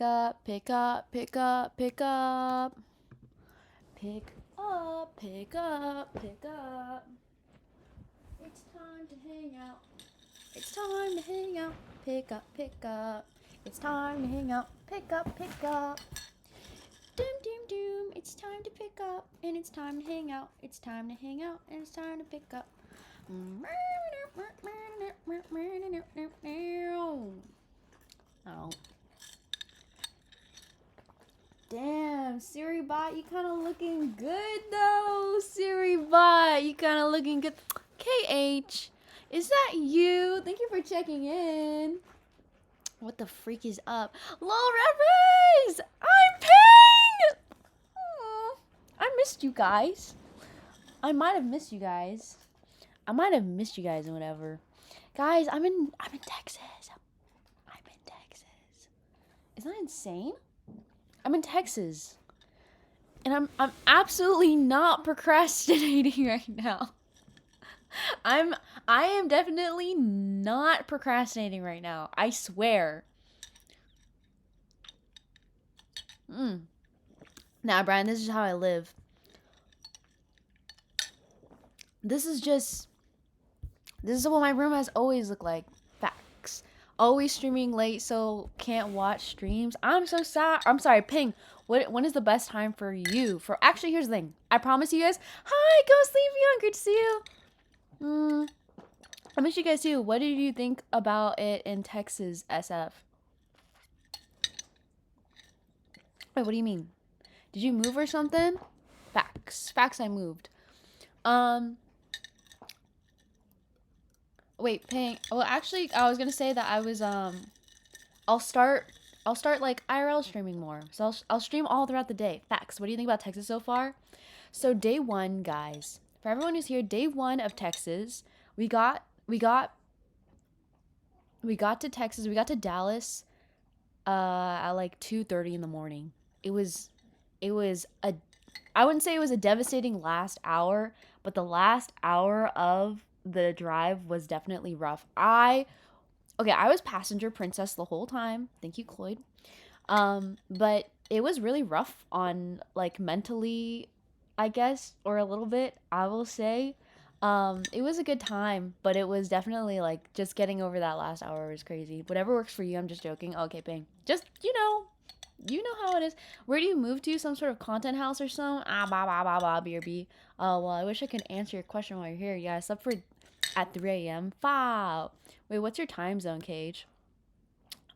pick up, pick up, pick up, pick up. Pick up, pick up, pick up. It's time to hang out. It's time to hang out. Pick up, pick up. It's time to hang out. Pick up, pick up. Doom, doom, doom. It's time to pick up. And it's time to hang out. It's time to hang out. And it's time to pick up. Oh. Damn, Siri bot, you kind of looking good though. Siri bot, you kind of looking good. KH, is that you? Thank you for checking in. What the freak is up? Lol Revers! I'm Ping! I missed you guys. I might have missed you guys. I might have missed you guys and whatever. Guys, I'm in Texas. I'm in Texas. Is that insane? I'm in Texas. And I'm absolutely not procrastinating right now. I am definitely not procrastinating right now. I swear. Nah, Brian, this is how I live. This is what my room has always looked like. Facts. Always streaming late, so can't watch streams. I'm so sad. I'm sorry, Ping. When is the best time for you? Actually, here's the thing. I promise you guys. Hi, Ghost Leafeon. Great to see you. I miss you guys too. What did you think about it in Texas, SF? Wait, what do you mean? Did you move or something? Facts. I moved. Wait, Ping. Well, actually, I was gonna say that I was I'll start like IRL streaming more. So I'll stream all throughout the day. Facts. What do you think about Texas so far? So day 1, guys. For everyone who's here, day 1 of Texas, we got to Texas. We got to Dallas at like 2:30 in the morning. It was I wouldn't say it was a devastating last hour, but the last hour of the drive was definitely rough. I was passenger princess the whole time. Thank you, Cloyd. But it was really rough on like mentally, I guess, or a little bit, I will say. It was a good time, but it was definitely like just getting over that last hour was crazy. Whatever works for you, I'm just joking. Okay, bang. Just, you know how it is. Where do you move to? Some sort of content house or something? BRB. Well, I wish I could answer your question while you're here. Yeah, I slept at 3 a.m. Wow. Wait, what's your time zone, Cage?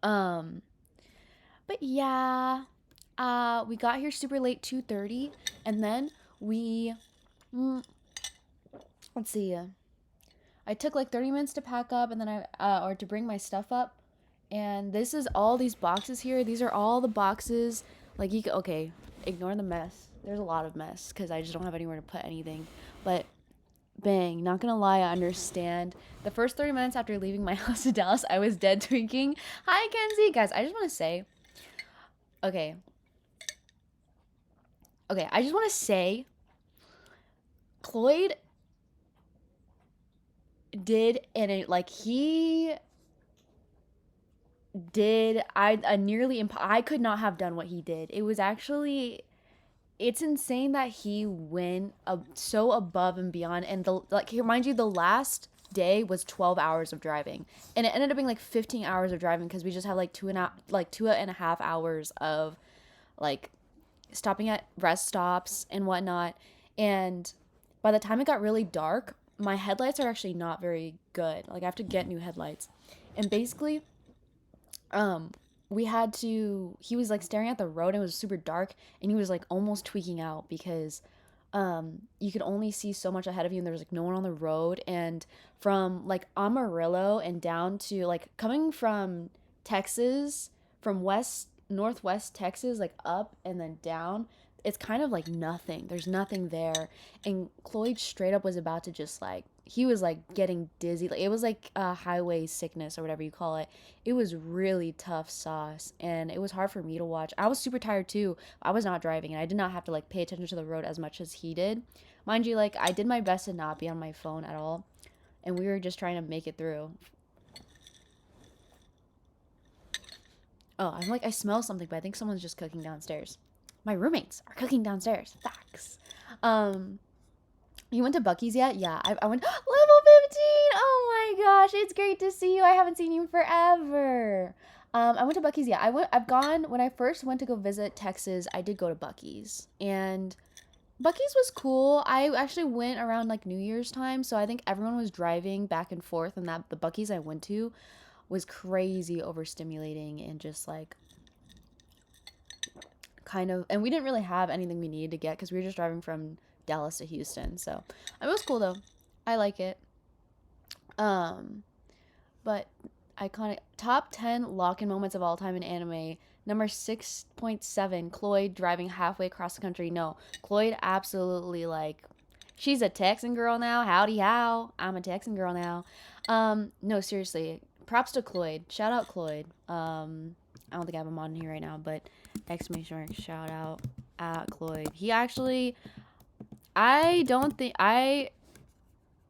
But yeah, we got here super late, 2:30, and then let's see. I took like 30 minutes to pack up, and then or to bring my stuff up. And this is all these boxes here. These are all the boxes. Like okay, ignore the mess. There's a lot of mess because I just don't have anywhere to put anything. But bang, not gonna lie, I understand. The first 30 minutes after leaving my house in Dallas, I was dead tweaking. Hi, Kenzie. Guys, I just want to say, okay, I just want to say, Cloyd did, and it, like, he did, I could not have done what he did. It was actually, it's insane that he went so above and beyond. And mind you, the last day was 12 hours of driving, and it ended up being like 15 hours of driving because we just have like two and a half hours of like stopping at rest stops and whatnot. And by the time it got really dark, my headlights are actually not very good. Like I have to get new headlights. And basically, he was like staring at the road and it was super dark, and he was like almost tweaking out because you could only see so much ahead of you and there was like no one on the road. And from like Amarillo and down to like coming from Texas, from northwest Texas, like up and then down, it's kind of like nothing. There's nothing there. And Cloyd straight up was about to just like, he was like getting dizzy. Like it was like highway sickness or whatever you call it. It was really tough sauce, and it was hard for me to watch. I was super tired too. I was not driving, and I did not have to like pay attention to the road as much as he did. Mind you, like I did my best to not be on my phone at all, and we were just trying to make it through. Oh, I'm like, I smell something, but I think someone's just cooking downstairs. My roommates are cooking downstairs. Facts. Um, you went to Bucky's yet? Yeah, I went level 15. Oh my gosh, it's great to see you. I haven't seen you forever. I went to Bucky's. Yeah, I've gone when I first went to go visit Texas. I did go to Bucky's, and Bucky's was cool. I actually went around like New Year's time, so I think everyone was driving back and forth, and that the Bucky's I went to was crazy overstimulating and just like kind of, and we didn't really have anything we needed to get because we were just driving from Dallas to Houston. So it was cool though. I like it. Um, but iconic top 10 lock-in moments of all time in anime. Number 6.7, Cloyd driving halfway across the country. No, Cloyd absolutely like she's a Texan girl now. Howdy how. I'm a Texan girl now. No, seriously. Props to Cloyd. Shout out Cloyd. I don't think I have him on here right now, but exclamation mark shout out at Cloyd. He actually I don't think I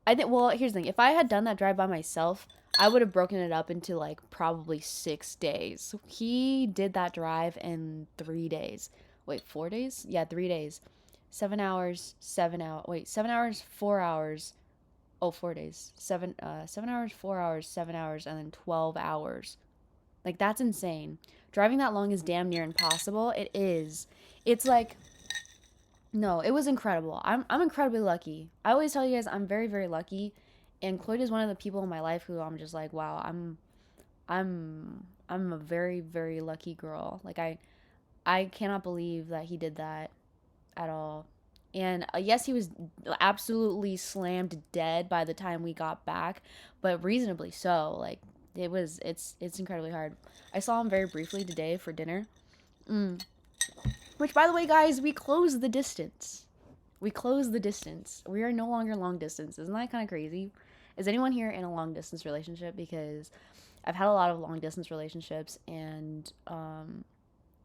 think, well, here's the thing. If I had done that drive by myself, I would have broken it up into like probably 6 days. He did that drive in 3 days. Wait, 4 days? Yeah, 3 days. 7 hours, 7 hours. Wait, 7 hours, 4 hours. Oh, 4 days. 7 hours, 4 hours, 7 hours, and then 12 hours. Like that's insane. Driving that long is damn near impossible. It is. It's like no, it was incredible. I'm incredibly lucky. I always tell you guys I'm very very lucky, and Cloyd is one of the people in my life who I'm just like, wow, I'm a very very lucky girl. Like I cannot believe that he did that at all. And yes, he was absolutely slammed dead by the time we got back, but reasonably so. Like it's incredibly hard. I saw him very briefly today for dinner. Mm. Which, by the way, guys, we closed the distance. We closed the distance. We are no longer long distance. Isn't that kind of crazy? Is anyone here in a long distance relationship? Because I've had a lot of long distance relationships, and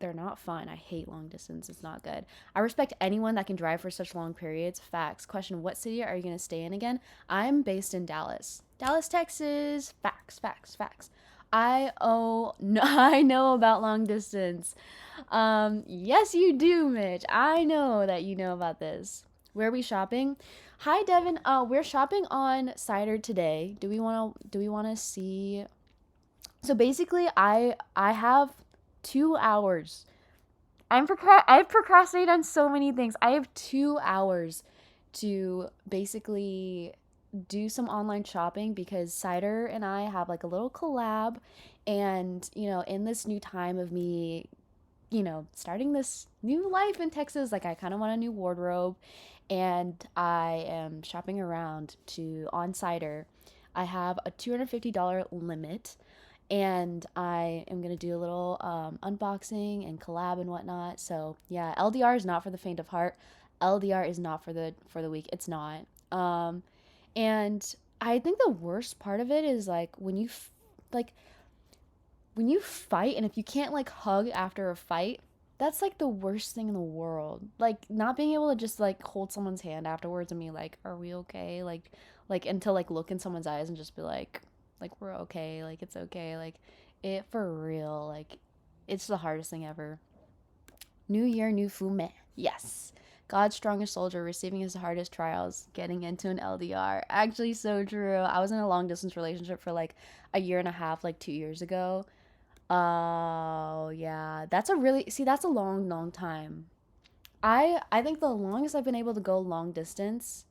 they're not fun. I hate long distance. It's not good. I respect anyone that can drive for such long periods. Facts. Question: what city are you going to stay in again? I'm based in Dallas. Dallas, Texas. Facts, facts, facts. I know about long distance. Yes, you do, Mitch. I know that you know about this. Where are we shopping? Hi, Devin. We're shopping on Cider today. Do we want to see? So basically, I have 2 hours. I've procrastinated on so many things. I have 2 hours to basically do some online shopping because Cider and I have like a little collab, and in this new time of me starting this new life in Texas, like I kind of want a new wardrobe, and I am shopping around to on Cider. I have a $250 limit, and I am gonna do a little unboxing and collab and whatnot. So yeah, LDR is not for the faint of heart. LDR is not for the weak. It's not. And I think the worst part of it is like like when you fight, and if you can't like hug after a fight, that's like the worst thing in the world. Like not being able to just like hold someone's hand afterwards and be like, "Are we okay?" Like until like look in someone's eyes and just be like we're okay, like it's okay, like it for real, like it's the hardest thing ever. New year, new fume. Yes. God's strongest soldier receiving his hardest trials, getting into an LDR. Actually, so true. I was in a long distance relationship for like a year and a half, like 2 years ago. Oh, yeah. That's a long, long time. I think the longest I've been able to go long distance.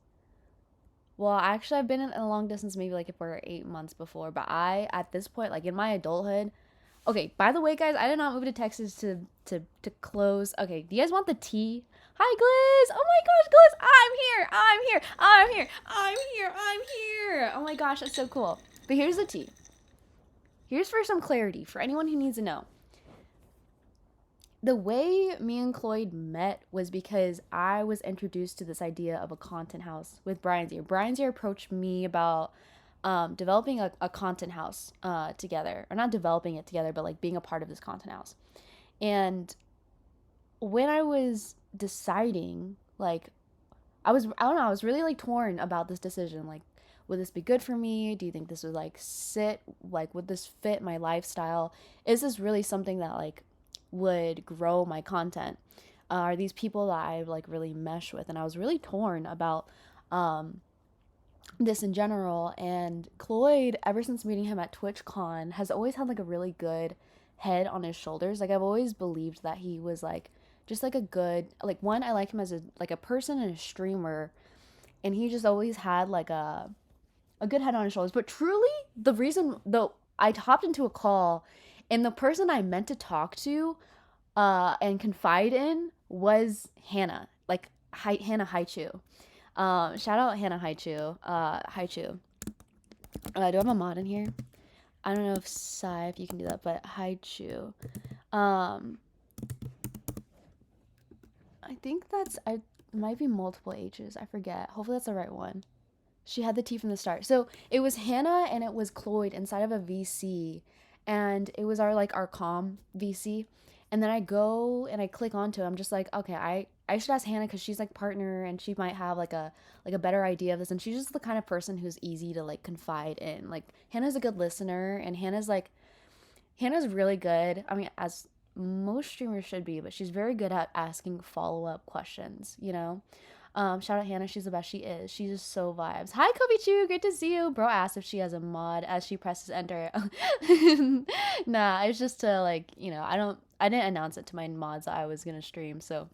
Well, actually, I've been in a long distance maybe like for 8 months before, but at this point, like in my adulthood. Okay, by the way, guys, I did not move to Texas to close. Okay, do you guys want the tea? Hi, Gliz. Oh my gosh, Gliz, I'm here. I'm here. I'm here. I'm here. I'm here. Oh my gosh, that's so cool. But here's the tea. Here's for some clarity for anyone who needs to know. The way me and Cloyd met was because I was introduced to this idea of a content house with Brian's ear. Brian's ear approached me about developing a content house together, or not developing it together, but like being a part of this content house. And when I was deciding, like, I don't know, I was really like torn about this decision. Like, would this be good for me? Do you think this would like would this fit my lifestyle? Is this really something that like would grow my content? Are these people that I like really mesh with? And I was really torn about um, this in general. And Cloyd, ever since meeting him at TwitchCon, has always had like a really good head on his shoulders. Like I've always believed that he was like just like a good like one, I like him as a person and a streamer, and he just always had like a good head on his shoulders. But truly, the reason though I hopped into a call and the person I meant to talk to and confide in was Hannah. Like Hannah Haichu. Shout out Hannah Haichu. Haichu. Do I have a mod in here? I don't know if Sai, if you can do that, but Haichu. Um, I think I might be multiple H's. I forget. Hopefully that's the right one. She had the T from the start. So it was Hannah and it was Cloyd inside of a VC, and it was our calm VC. And then I go and I click onto it. I'm just like, okay, I should ask Hannah because she's like partner and she might have like a better idea of this. And she's just the kind of person who's easy to like confide in. Like Hannah's a good listener, and Hannah's really good. I mean, as most streamers should be, but she's very good at asking follow up questions, you know? Shout out Hannah, she's the best. She is. She's just so vibes. Hi, Kobe Chu, great to see you. Bro asked if she has a mod as she presses enter. Nah, it's just to like, I didn't announce it to my mods that I was gonna stream, so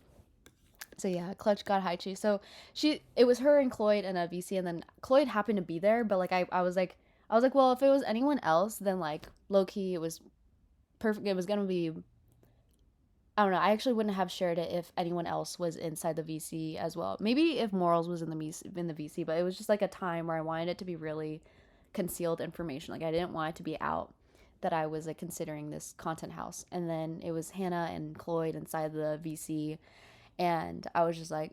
yeah, Clutch got Haichi. So it was her and Cloyd and a VC, and then Cloyd happened to be there, but like I was like, well, if it was anyone else, then like low key it was perfect. It was gonna be, I don't know. I actually wouldn't have shared it if anyone else was inside the VC as well. Maybe if Morals was in the VC, but it was just like a time where I wanted it to be really concealed information. Like I didn't want it to be out that I was like considering this content house. And then it was Hannah and Cloyd inside the VC, and I was just like,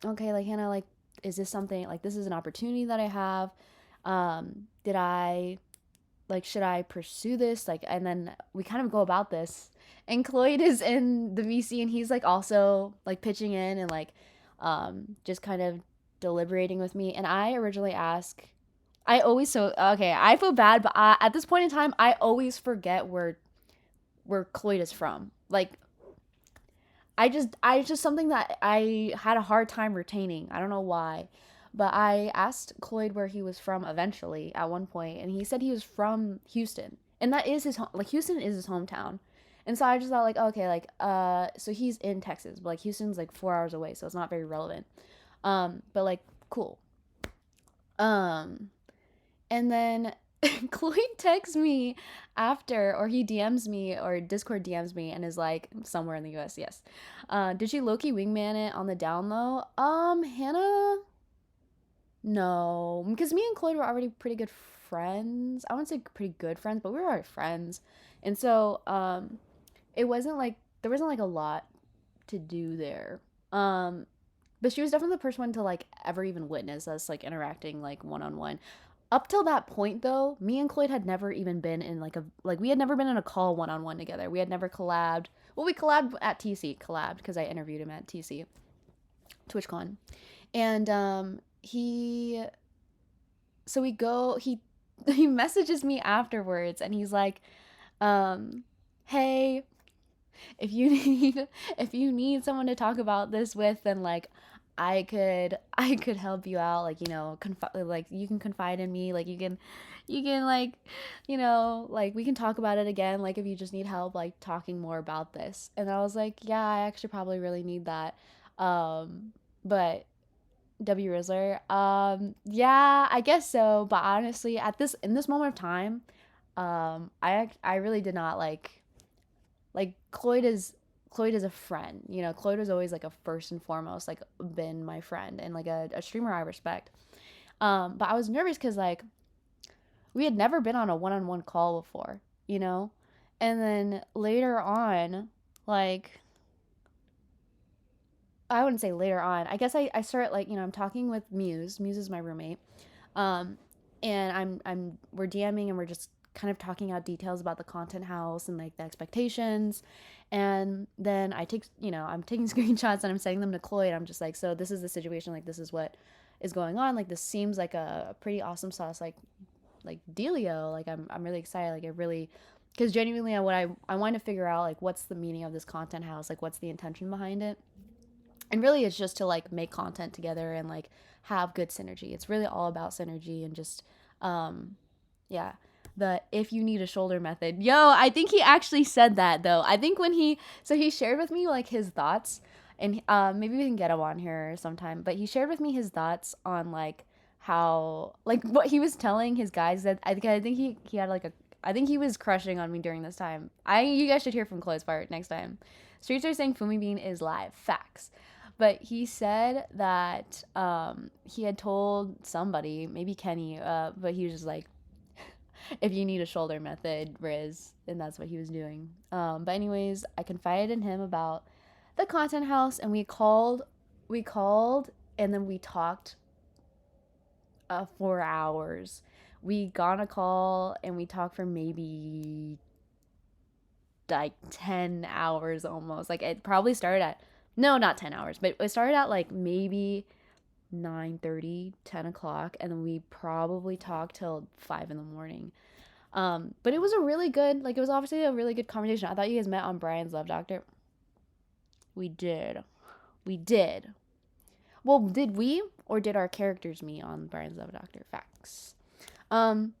okay, like Hannah, like is this something like this is an opportunity that I have? Did I like should I pursue this? Like, and then we kind of go about this, and Cloyd is in the VC and he's like also like pitching in and like just kind of deliberating with me. And I originally ask, I always so okay, I feel bad, but at this point in time I always forget where Cloyd is from. Like I just something that I had a hard time retaining. I don't know why. But I asked Cloyd where he was from eventually at one point, and he said he was from Houston. And that is his home, like Houston is his hometown. And so I just thought like, okay, like so he's in Texas, but like Houston's like 4 hours away, so it's not very relevant. But like cool. Um and then Cloyd texts me after, or he DMs me, or Discord DMs me, and is like, somewhere in the US, yes. Did she Loki wingman it on the down low? Hannah, no, because me and Cloyd were already pretty good friends. I wouldn't say pretty good friends, but we were already friends. And so, it wasn't like, there wasn't like a lot to do there. Um, but she was definitely the first one to like ever even witness us like interacting like one on one. Up till that point though, me and Cloyd had never even been in we had never been in a call one on one together. We had never collabed. Well, we collabed at TC, collabed because I interviewed him at TC, TwitchCon. And he so we go he messages me afterwards and he's like, hey, if you need if you need someone to talk about this with, then like I could help you out, like like you can confide in me, like you can like like we can talk about it again, like if you just need help like talking more about this. And I was like, yeah, I actually probably really need that. But W Rizzler, yeah, I guess so, but honestly in this moment of time, I really did not like Cloyd is a friend. Cloyd was always like a first and foremost like been my friend and like a streamer I respect. But I was nervous because like we had never been on a one-on-one call before. And then later on, like I wouldn't say later on. I guess I start like, I'm talking with Muse. Muse is my roommate. Um and we're DMing and we're just kind of talking out details about the content house and like the expectations. And then I'm taking screenshots and I'm sending them to Cloyd. I'm just like, so this is the situation, like this is what is going on. Like, this seems like a pretty awesome sauce, like dealio. Like, I'm really excited. Like, it really, because genuinely, I want to figure out like what's the meaning of this content house, like what's the intention behind it. And really, it's just to like make content together and like have good synergy. It's really all about synergy and just um yeah, the if you need a shoulder method. Yo, I think he actually said that though. I think when he shared with me like his thoughts, and maybe we can get him on here sometime, but he shared with me his thoughts on like how like what he was telling his guys. That I think he had like a, I think he was crushing on me during this time. You guys should hear from Chloe's part next time. Streets are saying Fumi Bean is live. Facts. But he said that he had told somebody, maybe Kenny, but he was just like, if you need a shoulder method, Riz, and that's what he was doing. But anyways, I confided in him about the content house, and we called, and then we talked for hours. We got on a call and we talked for maybe like 10 hours almost. Like, it probably started at, no, not 10 hours, but it started at like maybe 9:30, 10 o'clock, and then we probably talked till 5 in the morning. But it was a really good, like, it was obviously a really good conversation. I thought you guys met on Brian's Love Doctor. We did. We did. Well, did we, or did our characters meet on Brian's Love Doctor? Facts. Um,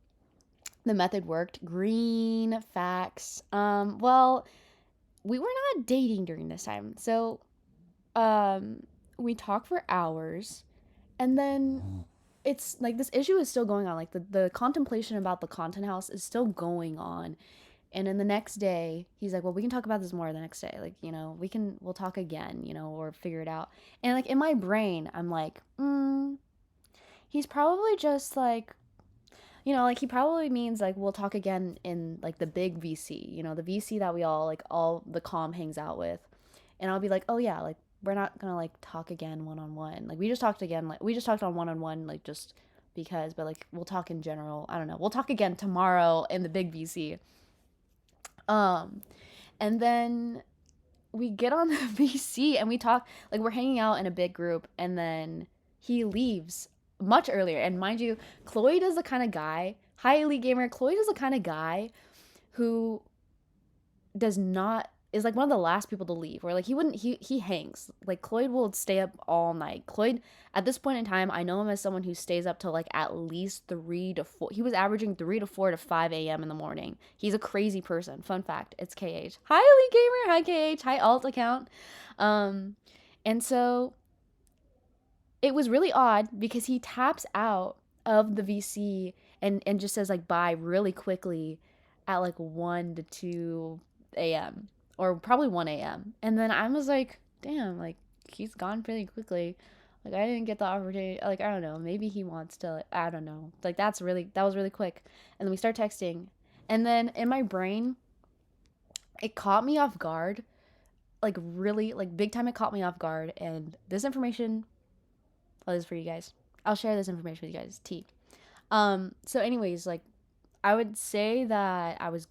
the method worked. Green facts. Well, we were not dating during this time, so we talked for hours, and then it's like this issue is still going on. Like, the contemplation about the content house is still going on. And then the next day, he's like, well, we can talk about this more the next day. Like, we'll talk again, or figure it out. And like in my brain, I'm like, he's probably just like, like he probably means like we'll talk again in like the big VC, the VC that we all like all the comm hangs out with. And I'll be like, oh yeah, like we're not gonna like talk again one on one. Like, we just talked again, like we just talked on one, like just because, but like we'll talk in general. I don't know. We'll talk again tomorrow in the big VC. Um, and then we get on the VC and we talk, like we're hanging out in a big group, and then he leaves much earlier. And mind you, Chloe is the kind of guy, hi Elite Gamer, Chloe is the kind of guy who does not, is like one of the last people to leave, where like he hangs. Like, Cloyd will stay up all night. Cloyd, at this point in time, I know him as someone who stays up till like at least 3 to 4. He was averaging 3 to 4 to 5 a.m. in the morning. He's a crazy person. Fun fact, it's KH. Hi Elite Gamer, hi KH, hi alt account. And so it was really odd because he taps out of the VC and just says like bye really quickly at like 1 to 2 a.m. or probably 1 a.m. And then I was like, damn, like he's gone pretty quickly. Like, I didn't get the opportunity. Like, I don't know. Maybe he wants to, like, I don't know. Like, that was really quick. And then we start texting. And then in my brain, it caught me off guard. Like, really, like, big time it caught me off guard. And this information, oh, this is for you guys. I'll share this information with you guys. T. So anyways, like, I would say that I was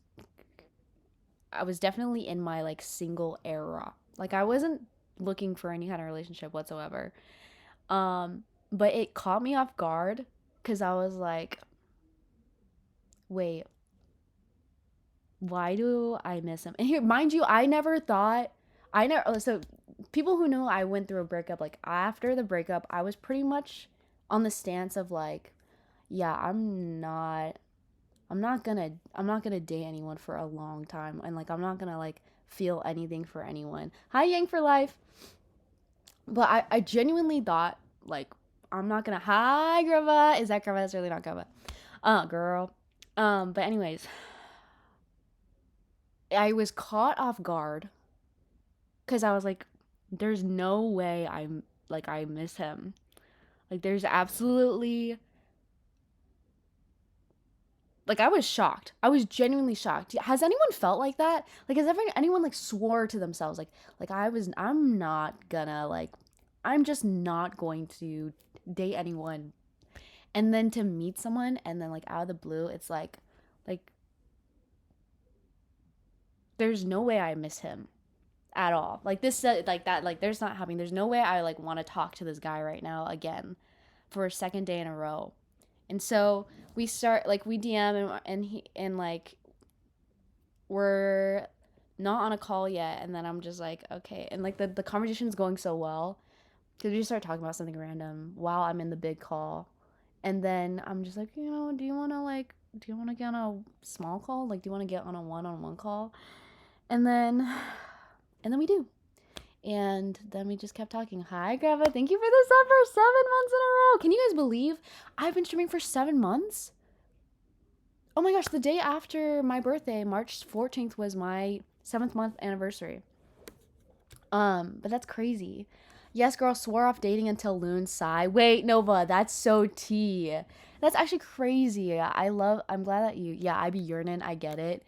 definitely in my like single era. Like, I wasn't looking for any kind of relationship whatsoever. But it caught me off guard because I was like, wait, why do I miss him? And here, mind you, so people who know I went through a breakup, like after the breakup, I was pretty much on the stance of like, yeah, I'm not gonna date anyone for a long time, and like I'm not gonna like feel anything for anyone. Hi Yang for life. But I genuinely thought like I'm not gonna, hi Grava. Is that Grava? That's really not Grava. Girl. But anyways, I was caught off guard because I was like, there's no way I miss him. Like, there's absolutely, like, I was shocked. I was genuinely shocked. Has anyone felt like that? Like, has anyone like swore to themselves like I'm just not going to date anyone, and then to meet someone and then like out of the blue it's like there's no way I miss him at all. Like, this like that, like there's not happening. There's no way I like want to talk to this guy right now again. for a second day in a row. And so we start like we DM and he and like we're not on a call yet, and then I'm just like, okay, and like the conversation's going so well because we just start talking about something random while I'm in the big call, and then I'm just like, do you want to get on a small call? Like, do you want to get on a one-on-one call? And then we do. And then we just kept talking. Hi, Grandma. Thank you for the sub for 7 months in a row. Can you guys believe I've been streaming for 7 months? Oh my gosh, the day after my birthday, March 14th, was my 7th month anniversary. But that's crazy. Yes, girl, swore off dating until Loon sigh. Wait, Nova, that's so tea. That's actually crazy. I'm glad that yeah, I be yearning, I get it.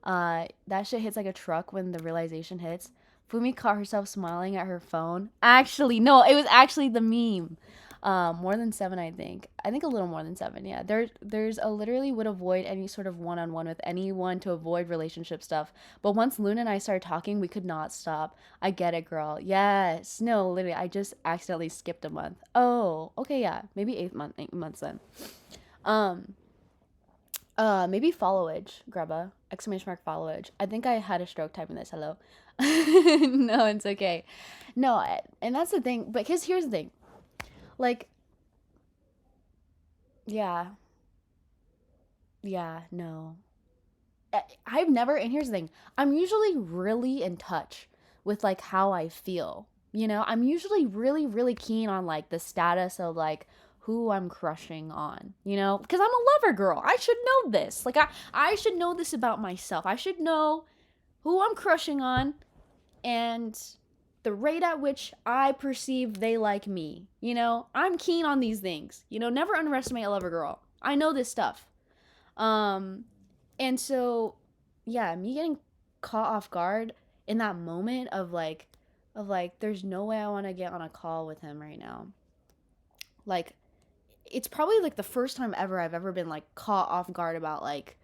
That shit hits like a truck when the realization hits. Fumi caught herself smiling at her phone. Actually, no, it was actually the meme. More than 7, I think. I think a little more than 7. Yeah, there's a literally would avoid any sort of one-on-one with anyone to avoid relationship stuff. But once Luna and I started talking, we could not stop. I get it, girl. Yes. No, literally, I just accidentally skipped a month. Oh, okay, yeah, maybe 8 months then. Um, maybe followage, Greba. Exclamation mark followage. I think I had a stroke typing this. Hello. No, it's okay. No, and that's the thing. But here's the thing. Like, yeah, yeah, no. I've never, and here's the thing. I'm usually really in touch with like how I feel. I'm usually really, really keen on like the status of like who I'm crushing on, because I'm a lover girl. I should know this. Like, I should know this about myself. I should know who I'm crushing on and the rate at which I perceive they like me. I'm keen on these things. Never underestimate a lover girl. I know this stuff. Um, and so, yeah, me getting caught off guard in that moment of like, there's no way I want to get on a call with him right now. Like, it's probably like the first time ever I've ever been like caught off guard about like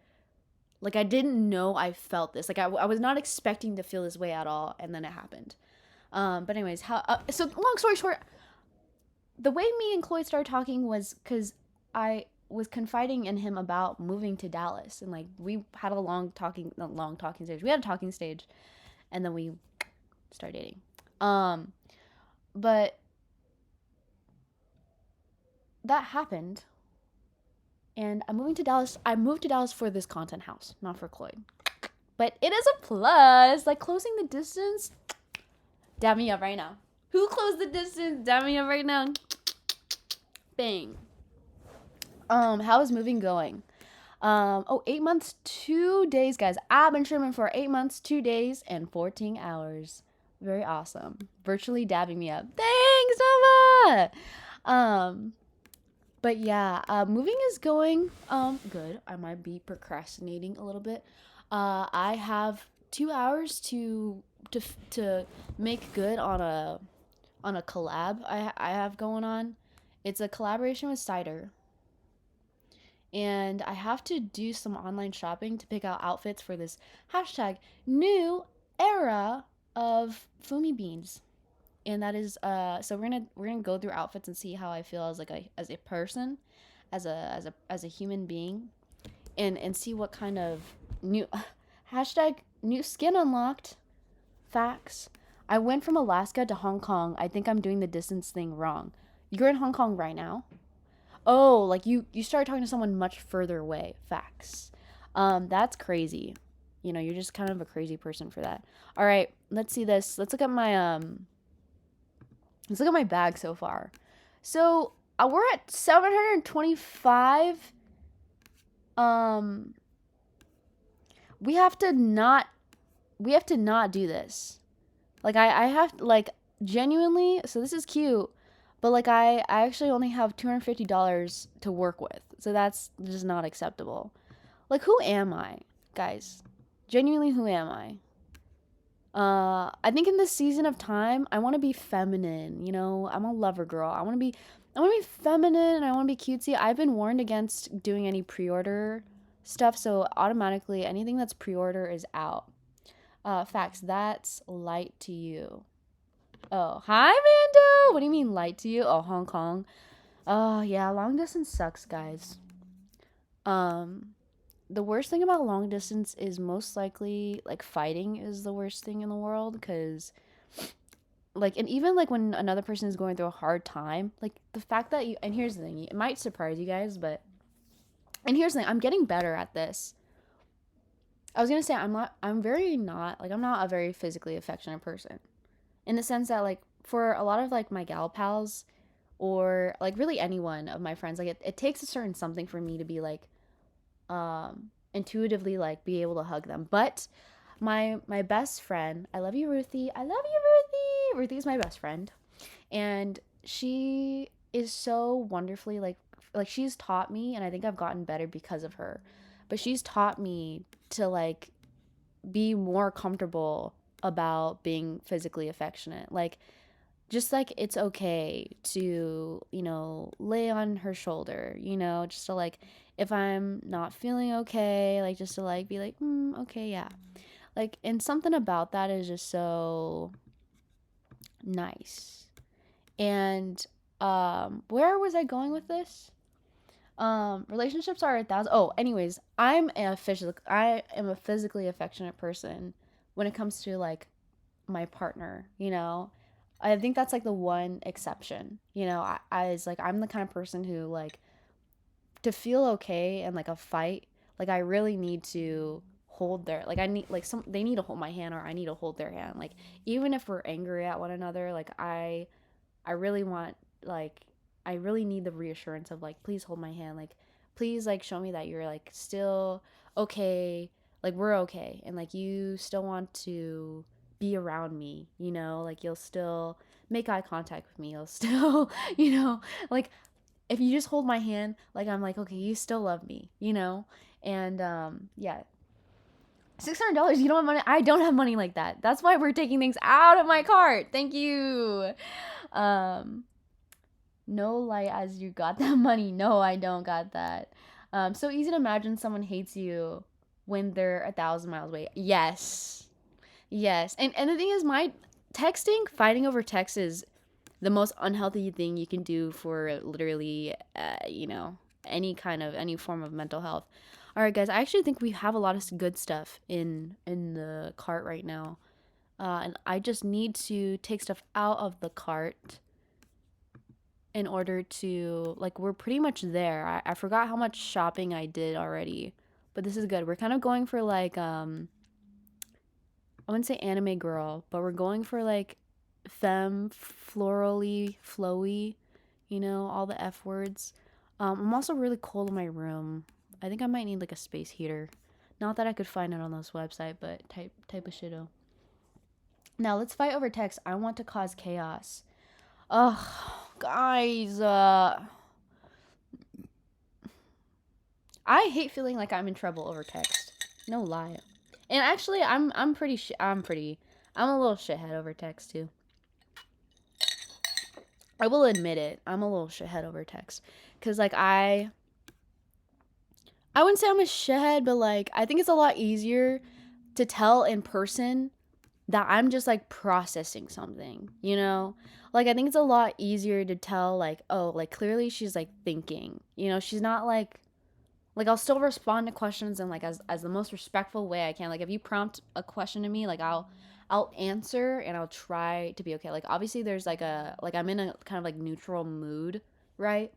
I didn't know I felt this. Like I was not expecting to feel this way at all, and then it happened. But anyways, so long story short, the way me and Chloe started talking was because I was confiding in him about moving to Dallas, and like we had a long talking stage. We had a talking stage, and then we started dating. But that happened, and I'm moving to Dallas. I moved to Dallas for this content house, not for Chloe. But it is a plus. Like, closing the distance, dab me up right now. Who closed the distance? Dab me up right now. Bang. How is moving going? 8 months, 2 days, guys. I've been streaming for 8 months, 2 days, and 14 hours. Very awesome. Virtually dabbing me up. Thanks, Nova! But yeah, moving is going, good. I might be procrastinating a little bit. I have 2 hours to make good on a collab I have going on. It's a collaboration with Cider. And I have to do some online shopping to pick out outfits for this hashtag new era of Fumi beans. And that is so we're gonna go through outfits and see how I feel as like a person, as a human being, and see what kind of new hashtag new skin unlocked. Facts. I went from Alaska to Hong Kong. I think I'm doing the distance thing wrong. You're in Hong Kong right now? Oh, like you started talking to someone much further away. Facts. That's crazy. You're just kind of a crazy person for that. All right, let's see this. Let's look at my bag so far. So, we're at 725. We have to not do this. Like, I have, like, genuinely, so this is cute, but like I actually only have $250 to work with. So that's just not acceptable. Like, who am I, guys? Genuinely, who am I? I think in this season of time, I want to be feminine. I'm a lover girl. I want to be feminine, and I want to be cutesy. I've been warned against doing any pre-order stuff, so automatically anything that's pre-order is out. Facts. That's light to you. Oh, hi, Mando. What do you mean light to you? Oh, Hong Kong. Oh, yeah, long distance sucks, guys. Um, the worst thing about long distance is most likely like fighting is the worst thing in the world because like and even like when another person is going through a hard time, like the fact that you and here's the thing, it might surprise you guys, but and here's the thing, I'm getting better at this. I was gonna say I'm not a very physically affectionate person in the sense that like for a lot of like my gal pals or like really anyone of my friends, like it takes a certain something for me to be like intuitively like be able to hug them. But my best friend, I love you, Ruthie. I love you, Ruthie. Ruthie's my best friend, and she is so wonderfully like she's taught me, and I think I've gotten better because of her. But she's taught me to like be more comfortable about being physically affectionate. Like just like it's okay to, lay on her shoulder, just to like if I'm not feeling okay, like just to like be like, okay, yeah. Like and something about that is just so nice. And where was I going with this? Relationships are 1,000. Oh, anyways, I am a physically affectionate person when it comes to like my partner, I think that's like the one exception. I was like I'm the kind of person who like to feel okay and like a fight, like I really need to hold their like I need like some they need to hold my hand or I need to hold their hand. Like even if we're angry at one another, like I really want like I really need the reassurance of like please hold my hand, like please like show me that you're like still okay, like we're okay and like you still want to be around me, like you'll still make eye contact with me, you'll still like if you just hold my hand, like I'm like okay, you still love me, and yeah, $600. You don't have money. I don't have money like that. That's why we're taking things out of my cart. Thank you. um no light as you got that money. No, I don't got that. So easy to imagine someone hates you when they're 1,000 miles away. Yes, yes. And the thing is, my fighting over text is the most unhealthy thing you can do for literally, any form of mental health. All right, guys. I actually think we have a lot of good stuff in the cart right now, and I just need to take stuff out of the cart in order to like we're pretty much there. I forgot how much shopping I did already, but this is good. We're kind of going for like I wouldn't say anime girl, but we're going for like femme florally flowy, all the F words. I'm also really cold in my room. I think I might need like a space heater. Not that I could find it on this website, but type of shito. Now let's fight over text. I want to cause chaos. Ugh, guys. I hate feeling like I'm in trouble over text. No lie. And actually, I'm a little shithead over text too. I will admit it. I'm a little shithead over text, cause like I wouldn't say I'm a shithead, but like I think it's a lot easier to tell in person that I'm just like processing something, Like I think it's a lot easier to tell like, oh, like clearly she's like thinking, she's not like I'll still respond to questions in like as the most respectful way I can. Like if you prompt a question to me, like I'll answer and I'll try to be okay. Like obviously there's like I'm in a kind of like neutral mood, right?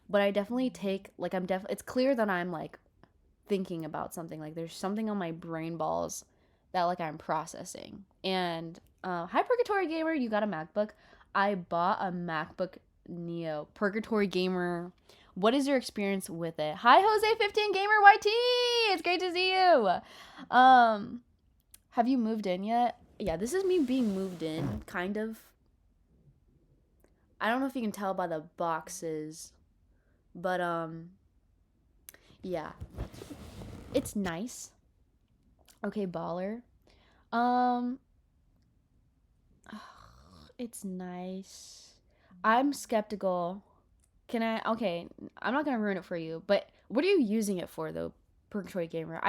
But I definitely take like it's clear that I'm like thinking about something. Like there's something on my brain balls that like I'm processing. And hi Purgatory Gamer, you got a MacBook? I bought a MacBook Neo. Purgatory Gamer, what is your experience with it? Hi Jose 15 Gamer YT. It's great to see you. Have you moved in yet? Yeah, this is me being moved in, kind of. I don't know if you can tell by the boxes, but yeah. It's nice. Okay, baller. Um it's nice. I'm skeptical. Can I? Okay, I'm not gonna ruin it for you. But what are you using it for, though, Purgatory Gamer?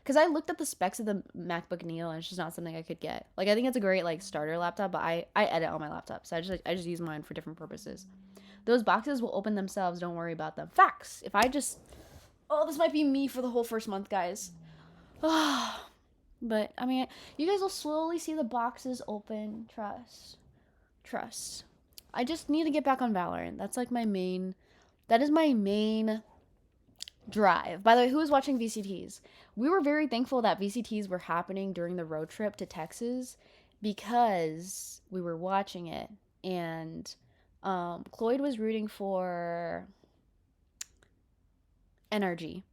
Because I looked at the specs of the MacBook Neo, and it's just not something I could get. Like, I think it's a great like starter laptop, but I edit on my laptop, so I just use mine for different purposes. Those boxes will open themselves. Don't worry about them. Facts. If I just, oh, this might be me for the whole first month, guys. But I mean, you guys will slowly see the boxes open. Trust. I just need to get back on Valorant. That's like my main. That is my main drive. By the way, who was watching VCTs? We were very thankful that VCTs were happening during the road trip to Texas because we were watching it, and Cloyd was rooting for NRG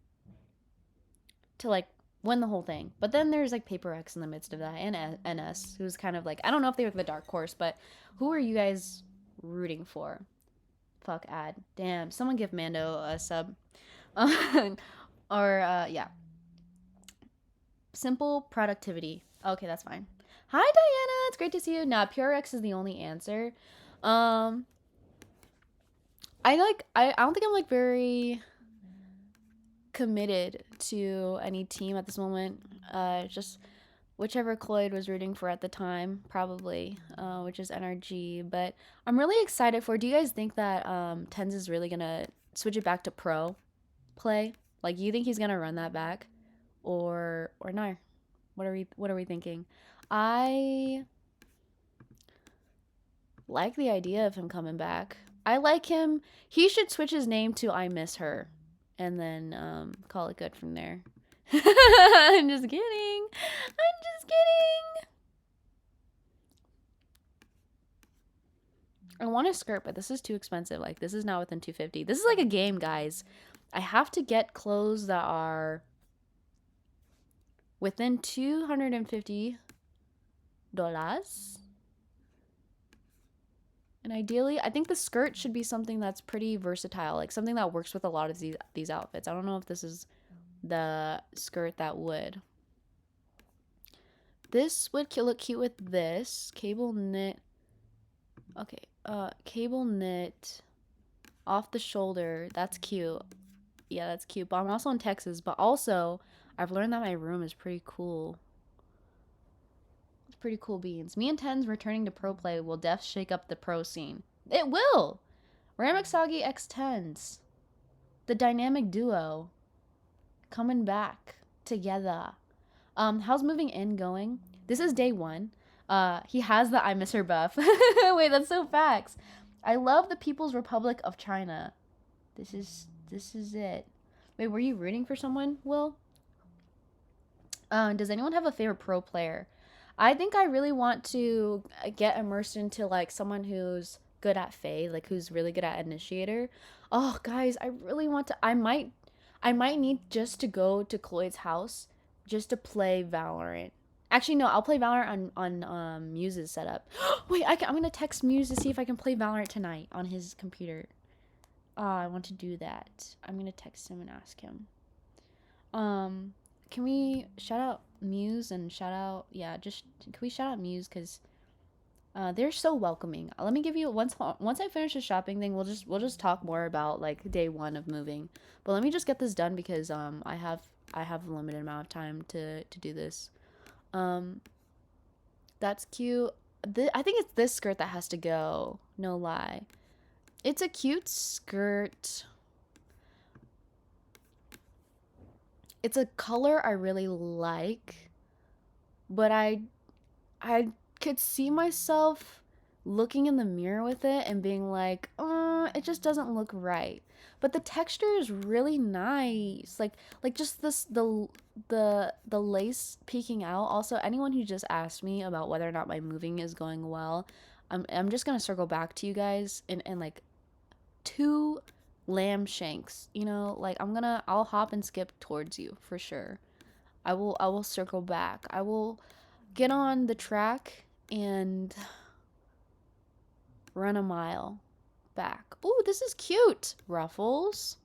to like win the whole thing. But then there's like Paper X in the midst of that, and NS, who's kind of like, I don't know if they were the dark horse, but who are you guys rooting for? Fuck ad. Damn, someone give Mando a sub. Yeah. Simple productivity. Okay, that's fine. Hi Diana, it's great to see you. Nah, PureX is the only answer. I don't think I'm like very committed to any team at this moment. Just whichever Cloyd was rooting for at the time, probably, which is NRG. But I'm really excited for. Do you guys think that Tens is really gonna switch it back to pro play? Like, you think he's gonna run that back, or no? What are we thinking? I like the idea of him coming back. I like him. He should switch his name to I Miss Her, and then call it good from there. I'm just kidding. I want a skirt, but this is too expensive. Like, this is not within 250. This is like a game, guys. I have to get clothes that are within $250. And ideally, I think the skirt should be something that's pretty versatile, like something that works with a lot of these outfits. I don't know if this is the skirt that would. This would look cute with this cable knit. Okay, cable knit off the shoulder. That's cute. Yeah, that's cute. But I'm also in Texas. But also, I've learned that my room is pretty cool. It's pretty cool beans. Me and Tens returning to pro play will def shake up the pro scene. It will! Ramexagi x Tens. The dynamic duo. Coming back together. How's moving in going? This is day 1. He has the I Miss Her buff. Wait, that's so facts. I love the People's Republic of China. This is it. Wait, were you rooting for someone, Will? Does anyone have a favorite pro player? I think I really want to get immersed into like someone who's good at Faye, like who's really good at Initiator. Oh, guys, I really want to. I might need just to go to Cloyd's house just to play Valorant. Actually, no, I'll play Valorant on Muse's setup. Wait, I'm gonna text Muse to see if I can play Valorant tonight on his computer. I want to do that. I'm gonna text him and ask him. Can we shout out Muse and shout out? Yeah, just can we shout out Muse because they're so welcoming. Let me give you once I finish the shopping thing, we'll just talk more about like day 1 of moving. But let me just get this done because I have a limited amount of time to do this. That's cute. I think it's this skirt that has to go. No lie. It's a cute skirt. It's a color I really like, but I could see myself looking in the mirror with it and being like, it just doesn't look right. But the texture is really nice. Like just this the lace peeking out. Also, anyone who just asked me about whether or not my moving is going well, I'm just gonna circle back to you guys and like 2 lamb shanks. You know, like I'll hop and skip towards you for sure. I will circle back. I will get on the track and run a mile back. Ooh, this is cute. Ruffles.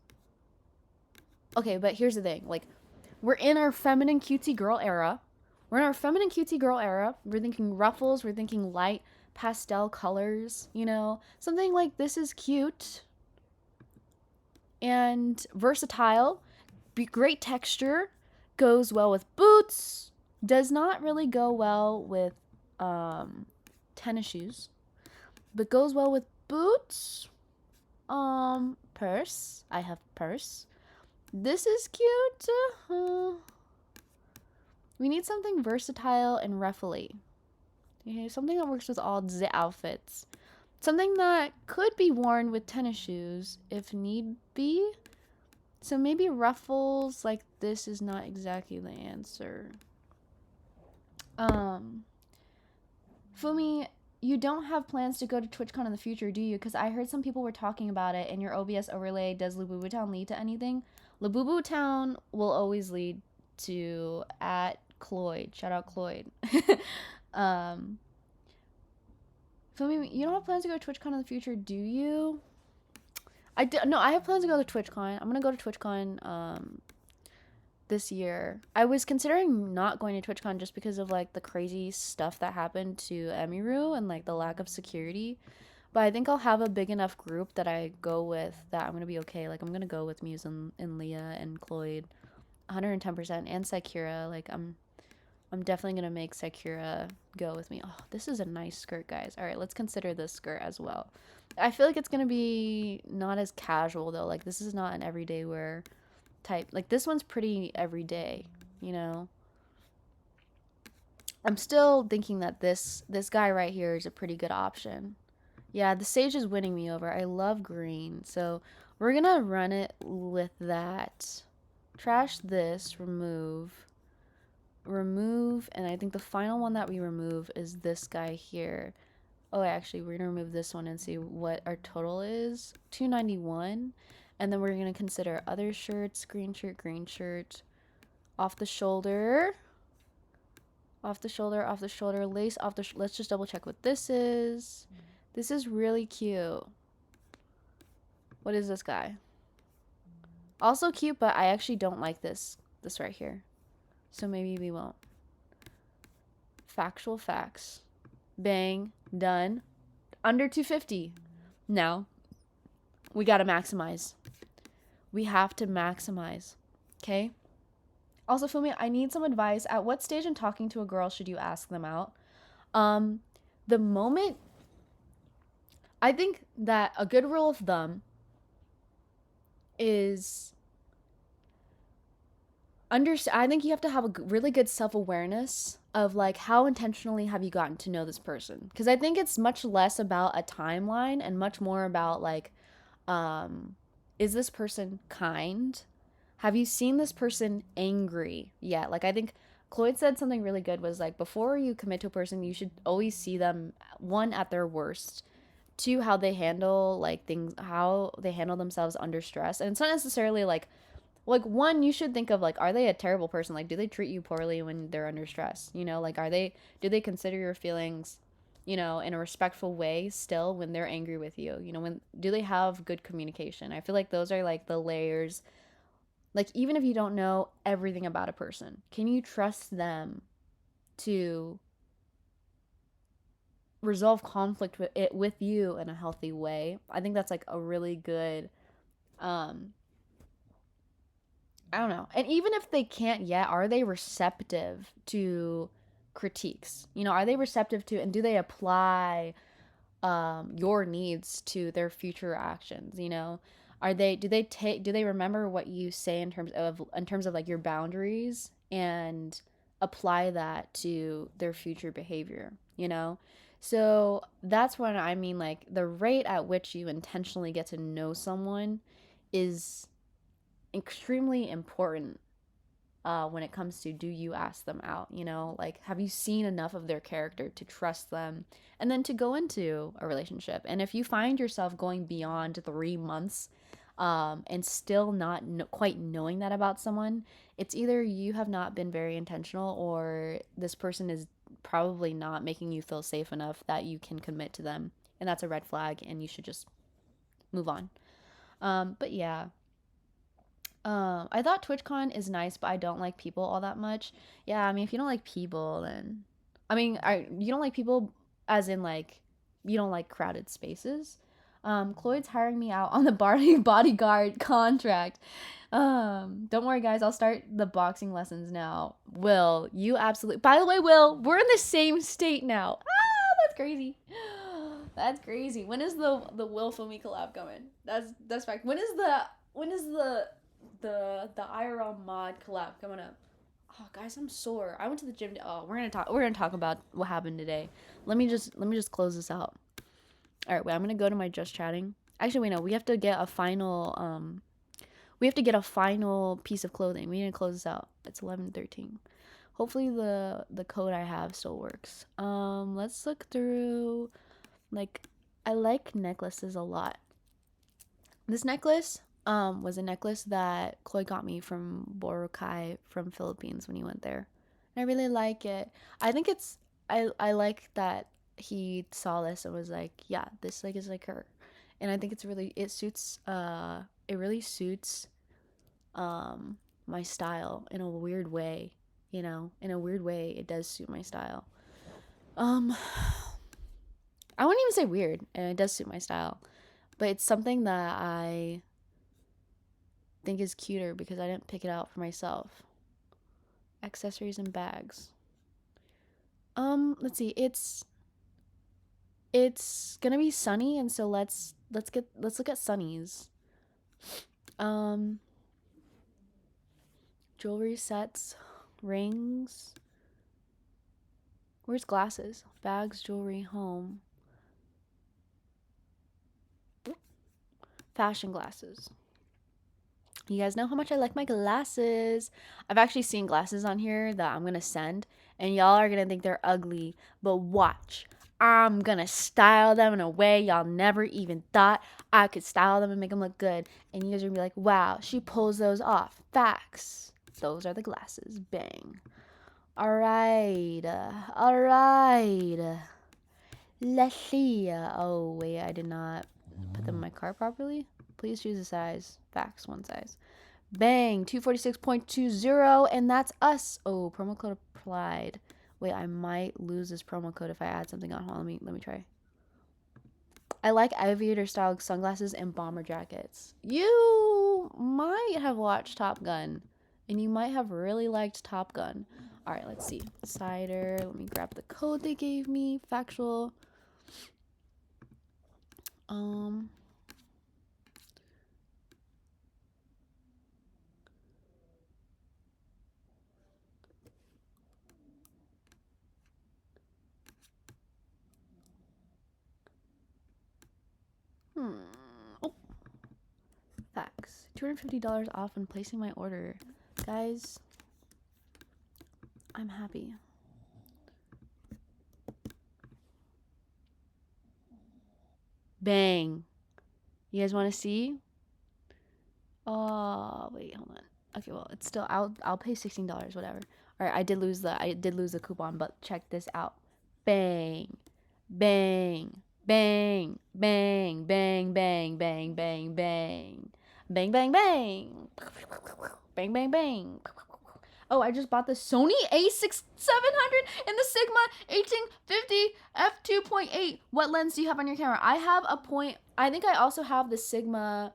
Okay, but here's the thing. Like, we're in our feminine cutesy girl era. We're thinking ruffles. We're thinking light pastel colors, you know? Something like this is cute and versatile. Great texture. Goes well with boots. Does not really go well with tennis shoes, but goes well with boots. Purse. I have purse. This is cute. We need something versatile and ruffly. Okay, something that works with all the outfits. Something that could be worn with tennis shoes if need be. So maybe ruffles like this is not exactly the answer. Fumi, you don't have plans to go to TwitchCon in the future, do you? Because I heard some people were talking about it, and your OBS overlay, does Labubu Town lead to anything? Labubu Town will always lead to at Cloyd. Shout out Cloyd. um, Fumi, you don't have plans to go to TwitchCon in the future, do you? No, I have plans to go to TwitchCon. I'm gonna go to TwitchCon this year. I was considering not going to TwitchCon just because of like the crazy stuff that happened to Emiru and like the lack of security. But I think I'll have a big enough group that I go with that I'm gonna be okay. Like I'm gonna go with Muse and Leah and Cloyd, 110%, and Sakura. Like I'm definitely gonna make Sakura go with me. Oh, this is a nice skirt, guys. All right, let's consider this skirt as well. I feel like it's gonna be not as casual though. Like this is not an everyday wear type. Like this one's pretty everyday, you know. I'm still thinking that this guy right here is a pretty good option. Yeah, the sage is winning me over. I love green, so we're gonna run it with that. Trash this, remove, and I think the final one that we remove is this guy here. Oh, actually, we're gonna remove this one and see what our total is. 291. And then we're gonna consider other shirts, green shirt, off the shoulder, lace off the let's just double check what this is. This is really cute. What is this guy? Also cute, but I actually don't like this right here. So maybe we won't. Factual facts. Bang, done. Under 250. Now, we gotta maximize. We have to maximize. Okay? Also, Fumi, I need some advice. At what stage in talking to a girl should you ask them out? The moment, I think that a good rule of thumb is I think you have to have a really good self-awareness of like how intentionally have you gotten to know this person, because I think it's much less about a timeline and much more about like is this person kind? Have you seen this person angry yet? Like I think Cloyd said something really good was like before you commit to a person you should always see them, one, at their worst, two, how they handle like things, how they handle themselves under stress. And it's not necessarily like one, you should think of like, are they a terrible person? Like, do they treat you poorly when they're under stress? You know, like, do they consider your feelings, you know, in a respectful way still when they're angry with you? You know, do they have good communication? I feel like those are like the layers. Like, even if you don't know everything about a person, can you trust them to resolve conflict with you in a healthy way? I think that's like a really good, I don't know. And even if they can't yet, are they receptive to critiques? You know, are they receptive to, and do they apply your needs to their future actions? You know, do they remember what you say in terms of like your boundaries and apply that to their future behavior? You know, so that's when I mean like the rate at which you intentionally get to know someone is extremely important when it comes to, do you ask them out? You know, like, have you seen enough of their character to trust them and then to go into a relationship? And if you find yourself going beyond 3 months and still not quite knowing that about someone, it's either you have not been very intentional or this person is probably not making you feel safe enough that you can commit to them. And that's a red flag and you should just move on. But yeah. I thought TwitchCon is nice, but I don't like people all that much. Yeah, I mean, if you don't like people, then I mean, you don't like people as in like you don't like crowded spaces. Cloyd's hiring me out on the bodyguard contract. Don't worry, guys. I'll start the boxing lessons now. Will, you absolutely. By the way, Will, we're in the same state now. Ah, that's crazy. That's crazy. When is the Will Filmy collab coming? That's fact. When is the IRL mod collab coming up? Oh, guys, I'm sore. I went to the gym. Oh, we're gonna talk about what happened today. Let me just close this out. All right, wait. I'm gonna go to my just chatting. Actually, wait, no. We have to get a final we have to get a final piece of clothing. We need to close this out. It's 11:13. Hopefully the code I have still works. Let's look through. Like, I like necklaces a lot. This necklace was a necklace that Chloe got me from Boracay from Philippines when he went there. And I really like it. I think it's I like that he saw this and was like, yeah, this like is like her. And I think it really suits my style in a weird way, you know. In a weird way it does suit my style. Um I wouldn't even say weird, and it does suit my style. But it's something that I think is cuter because I didn't pick it out for myself. Accessories and bags. Let's see. It's gonna be sunny, and so let's look at sunnies. Um, Jewelry sets, rings. Where's glasses? Bags, jewelry, home. Fashion glasses. You guys know how much I like my glasses. I've actually seen glasses on here that I'm going to send, and y'all are going to think they're ugly. But watch. I'm going to style them in a way y'all never even thought I could style them and make them look good. And you guys are going to be like, wow, she pulls those off. Facts. Those are the glasses. Bang. All right. All right. Let's see. Oh, wait, I did not put them in my cart properly. Please choose a size. Facts, one size. Bang, 246.20, and that's us. Oh, promo code applied. Wait, I might lose this promo code if I add something on. Hold on, let me try. I like aviator style sunglasses and bomber jackets. You might have watched Top Gun, and you might have really liked Top Gun. All right, let's see. Cider. Let me grab the code they gave me. Factual. Oh, facts. $250 off when placing my order. Guys, I'm happy. Bang. You guys want to see? Oh, wait, hold on. Okay, well, it's still I'll pay $16, whatever. All right, I did lose the coupon, but check this out. Bang. Bang. Bang. Bang. Bang bang bang bang bang. Bang bang bang. Bang bang bang. Oh, I just bought the Sony A6700 and the Sigma 1850 f2.8. What lens do you have on your camera? I have a point. I think I also have the Sigma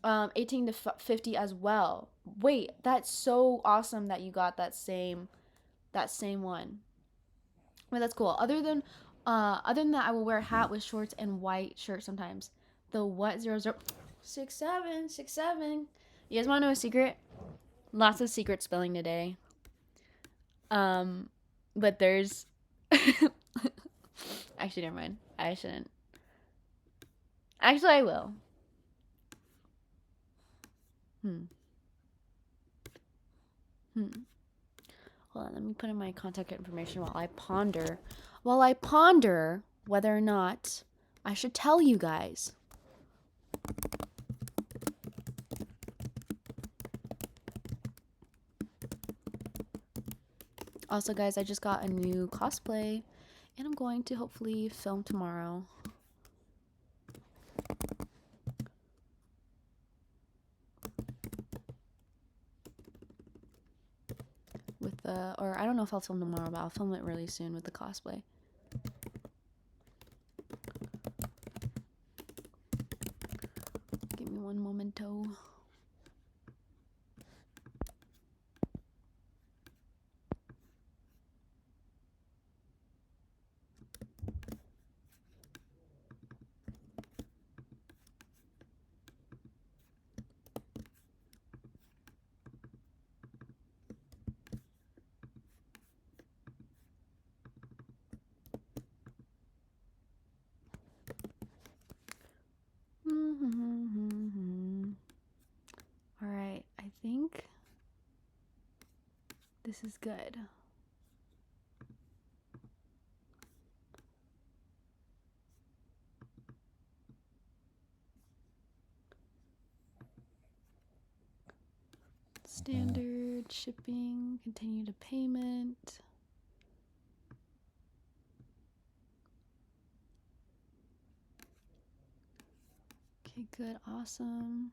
18 to 50 as well. Wait, that's so awesome that you got that same one. Wait, that's cool. Other than that, I will wear a hat with shorts and white shirt sometimes. The what 006767. You guys want to know a secret? Lots of secret spelling today. But there's actually never mind. I shouldn't. Actually, I will. Hold on, let me put in my contact information while I ponder whether or not I should tell you guys. Also, guys, I just got a new cosplay, and I'm going to hopefully film tomorrow. Or I don't know if I'll film tomorrow, but I'll film it really soon with the cosplay. Give me one momento. This is good. Standard shipping, continue to payment. Okay, good, awesome.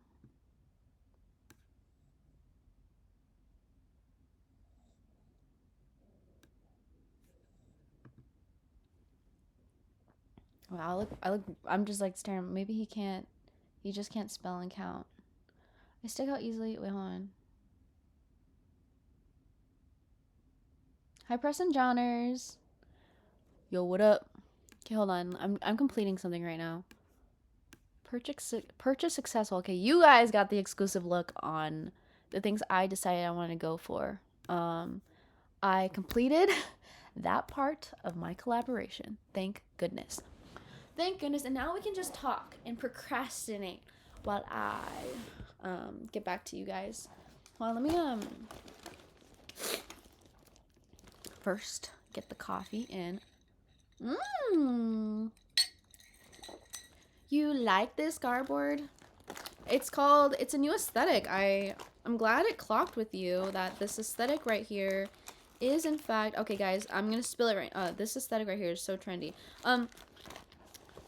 Wow, I'm just like staring. Maybe he just can't spell and count. I stick out easily. Wait, hold on. Hi, Preston Johners. Yo, what up? Okay, hold on. I'm completing something right now. Purchase successful. Okay, you guys got the exclusive look on the things I decided I want to go for. I completed that part of my collaboration. Thank goodness. Thank goodness. And now we can just talk and procrastinate while I get back to you guys. Well, let me first get the coffee in. You like this cardboard? It's a new aesthetic. I'm glad it clocked with you that this aesthetic right here is in fact, okay guys, I'm gonna spill it right. This aesthetic right here is so trendy.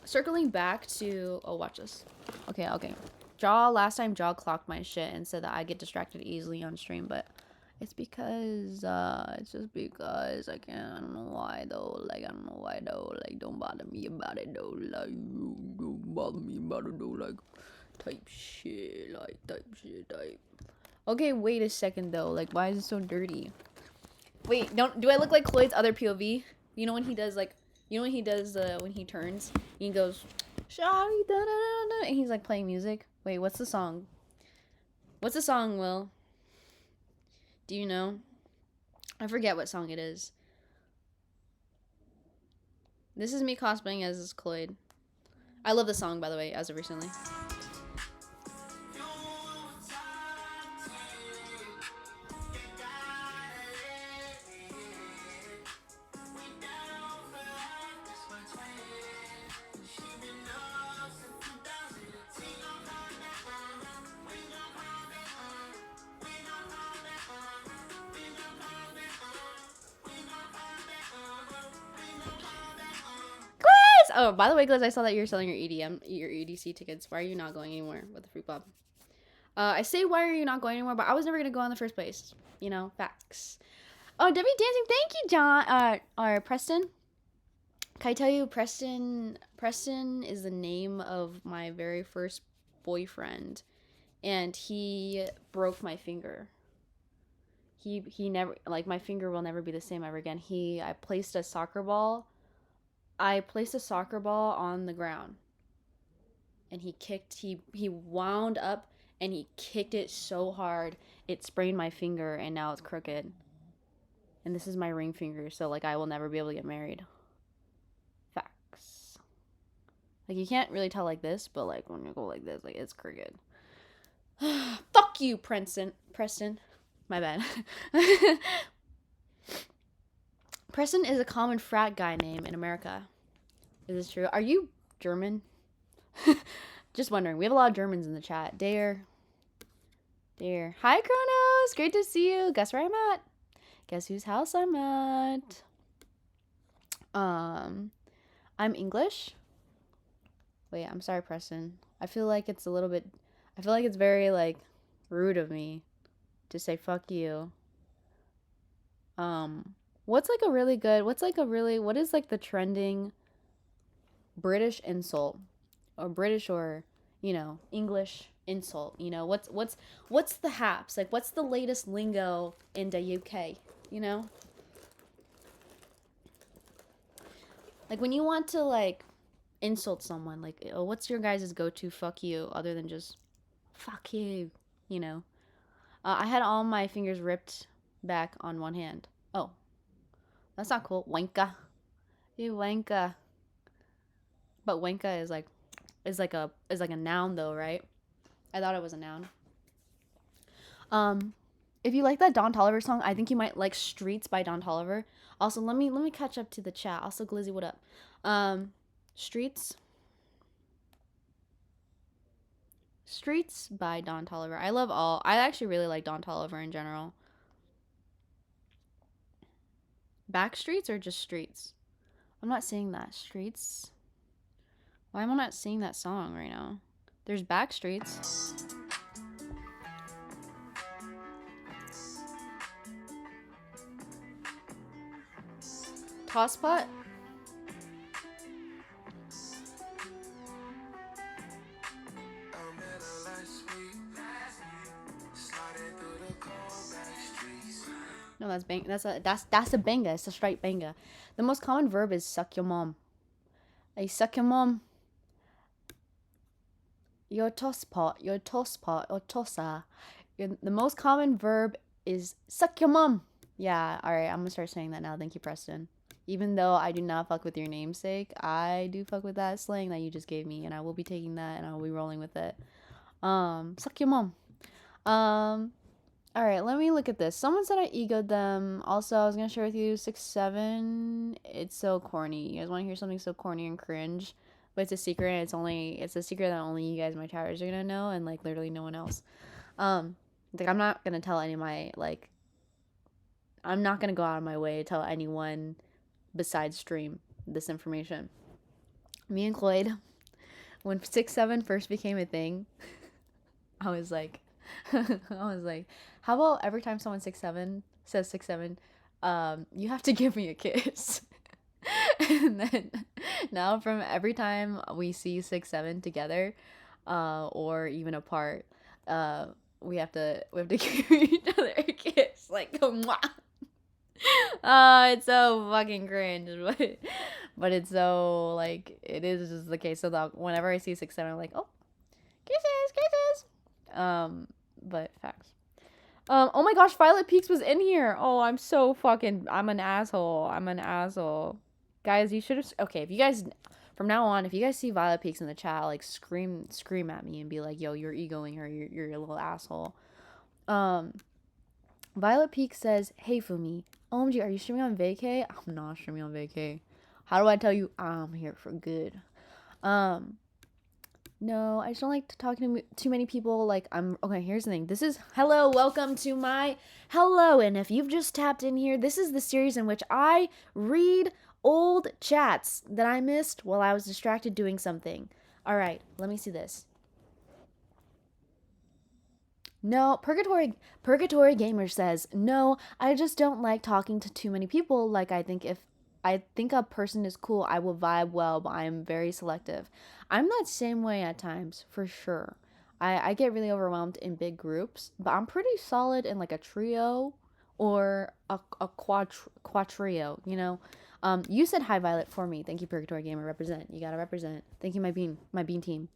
Circling back to, oh, watch this. Okay. Last time Jaw clocked my shit and said that I get distracted easily on stream, but it's because, it's just because I don't know why though, like, don't bother me about it though, like, don't bother me about it though, like, type shit. Okay, wait a second though, like, why is it so dirty? Wait, do I look like Cloyd's other POV? You know when he does, when he turns, he goes, Shawty, da da da da, and he's like playing music. Wait, what's the song? What's the song, Will? Do you know? I forget what song it is. This is me cosplaying as Cloyd. I love the song, by the way, as of recently. Oh, by the way, Gliz, I saw that you're selling your EDC tickets. Why are you not going anywhere with the Fruit Club? I say why are you not going anywhere, but I was never gonna go in the first place. You know, facts. Oh, Debbie Dancing, thank you, John. Or Preston. Can I tell you, Preston is the name of my very first boyfriend, and he broke my finger. He never, like, my finger will never be the same ever again. I placed a soccer ball on the ground, and he wound up and he kicked it so hard it sprained my finger, and now it's crooked. And this is my ring finger, so like I will never be able to get married. Facts. Like you can't really tell like this, but like when you go like this, like it's crooked. Fuck you, Preston. My bad. Preston is a common frat guy name in America. Is this true? Are you German? Just wondering. We have a lot of Germans in the chat. Dare. Hi, Kronos. Great to see you. Guess where I'm at? Guess whose house I'm at? I'm English. Wait, I'm sorry, Preston. I feel like it's very, like, rude of me to say fuck you. What is, like, the trending British insult? Or British or, you know, English insult? You know, what's the haps? Like, what's the latest lingo in the UK? You know? Like, when you want to, like, insult someone, like, oh, what's your guys' go-to fuck you other than just fuck you, you know? I had all my fingers ripped back on one hand. Oh, that's not cool. Wanka. You wanka. But wanka is like a noun though, right? I thought it was a noun. If you like that Don Toliver song, I think you might like Streets by Don Toliver. Also, let me catch up to the chat. Also, Glizzy, what up? Streets. Streets by Don Toliver. I love all. I actually really like Don Toliver in general. Back streets or just streets? I'm not seeing that. Streets. Why am I not seeing that song right now? There's back streets. Tosspot. No, that's bang. That's a banger. It's a straight banger. The most common verb is suck your mom. Hey, suck your mom. Your tosspot. Your tosspot. Or tossa. The most common verb is suck your mom. Yeah. All right. I'm gonna start saying that now. Thank you, Preston. Even though I do not fuck with your namesake, I do fuck with that slang that you just gave me, and I will be taking that and I will be rolling with it. Suck your mom. All right, let me look at this. Someone said I egoed them. Also, I was gonna share with you 6-7. It's so corny. You guys want to hear something so corny and cringe? But it's a secret. It's a secret that only you guys, my chatters, are gonna know, and like literally no one else. Like I'm not gonna tell any of my like. I'm not gonna go out of my way to tell anyone besides stream this information. Me and Cloyd, when 6-7 first became a thing, I was like, how about every time someone 6-7 says 6-7, you have to give me a kiss. And then now from every time we see 6-7 together, or even apart, we have to give each other a kiss. Like, mwah. It's so fucking cringe, but it's so like it is just the case. So that whenever I see 6-7, I'm like, oh, kisses. But facts. Oh my gosh, Violet Peaks was in here. Oh, I'm an asshole. Guys, you should have, okay, if you guys, from now on, if you guys see Violet Peaks in the chat, like, scream at me and be like, yo, you're egoing her, you're a little asshole. Violet Peaks says, hey, Fumi, OMG, are you streaming on vacay? I'm not streaming on vacay. How do I tell you I'm here for good? No, I just don't like to talk to too many people. Like, okay, here's the thing. This is, welcome to my, and if you've just tapped in here, this is the series in which I read old chats that I missed while I was distracted doing something. All right, let me see this. No, Purgatory Gamer says, no, I just don't like talking to too many people. Like, if I think a person is cool, I will vibe well, but I am very selective. I'm that same way at times, for sure. I get really overwhelmed in big groups, but I'm pretty solid in like a trio or a quadrio, you know? You said hi, Violet, for me. Thank you, Purgatory Gamer. Represent. You gotta represent. Thank you, my bean team.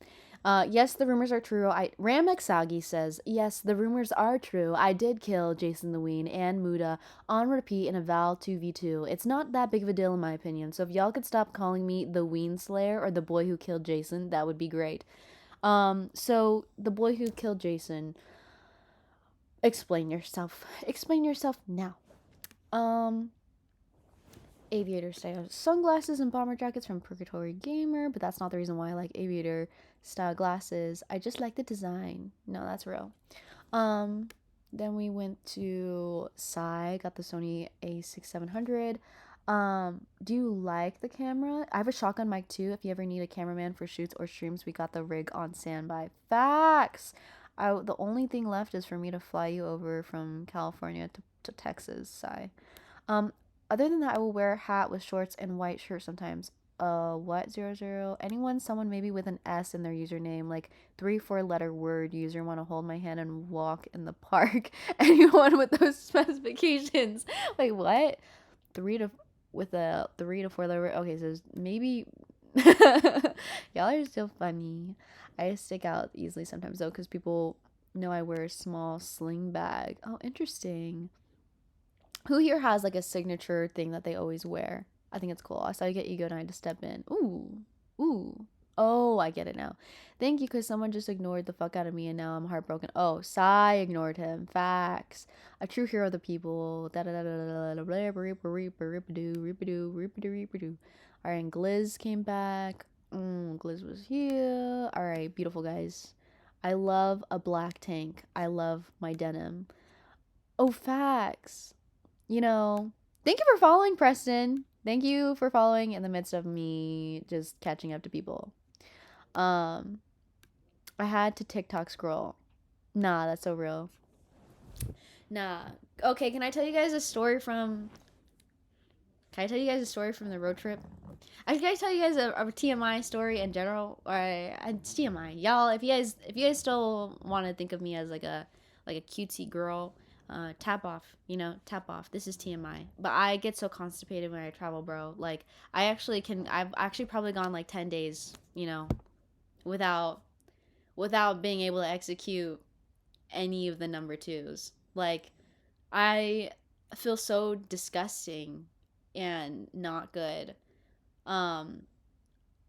Yes, the rumors are true. Ramexagi says, yes, the rumors are true. I did kill Jason the Ween and Muda on repeat in a Val 2v2. It's not that big of a deal in my opinion, so if y'all could stop calling me the Ween Slayer or the boy who killed Jason, that would be great. So the boy who killed Jason, explain yourself. Explain yourself now. Aviator style sunglasses and bomber jackets from Purgatory Gamer, but that's not the reason why I like aviator style glasses. I just like the design. No, that's real. Then we went to Psy, got the Sony A6700. Do you like the camera? I have a shotgun mic too. If you ever need a cameraman for shoots or streams, we got the rig on standby. Facts. The only thing left is for me to fly you over from California to Texas, Psy. Other than that, I will wear a hat with shorts and white shirt sometimes. What? 00? Someone maybe with an S in their username, like 3-4 letter word user want to hold my hand and walk in the park. Anyone with those specifications. Wait, what? 3 to 4 letter word. Okay, so maybe y'all are still funny. I stick out easily sometimes though, because people know I wear a small sling bag. Oh, interesting. Who here has like a signature thing that they always wear? I think it's cool. I saw you get ego and I had to step in. Ooh. Oh, I get it now. Thank you, because someone just ignored the fuck out of me and now I'm heartbroken. Oh, Sai ignored him. Facts. A true hero of the people. Da da da da da da da. Reapadoo. Alright, and Gliz came back. Gliz was here. Alright, beautiful guys. I love a black tank. I love my denim. Oh, facts. You know, thank you for following, Preston. Thank you for following in the midst of me just catching up to people. I had to TikTok scroll. Nah, that's so real. Nah. Okay, can I tell you guys a story from? Can I tell you guys a story from the road trip? I can I tell you guys a TMI story in general, or it's TMI, y'all. If you guys still want to think of me as like a cutesy girl, tap off. Tap off. This is TMI. But I get so constipated when I travel, bro. Like I've actually probably gone like 10 days, without being able to execute any of the number twos. Like, I feel so disgusting and not good. Um,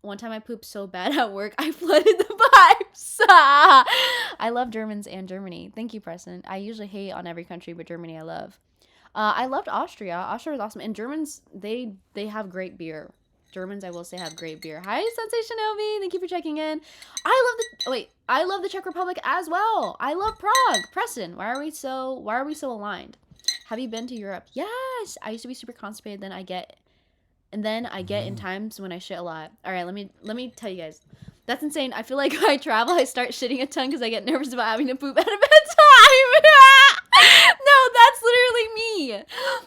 One time I pooped so bad at work, I flooded the pipes. I love Germans and Germany. Thank you, Preston. I usually hate on every country, but Germany I love. I loved Austria. Austria was awesome. And Germans, they have great beer. Germans, I will say, have great beer. Hi, Sensation Obi. Thank you for checking in. I love the Czech Republic as well. I love Prague. Preston, why are we so aligned? Have you been to Europe? Yes. I used to be super constipated. Then I get in times when I shit a lot. All right, let me tell you guys. That's insane. I feel like when I travel, I start shitting a ton because I get nervous about having to poop at a bedtime. No, that's literally me.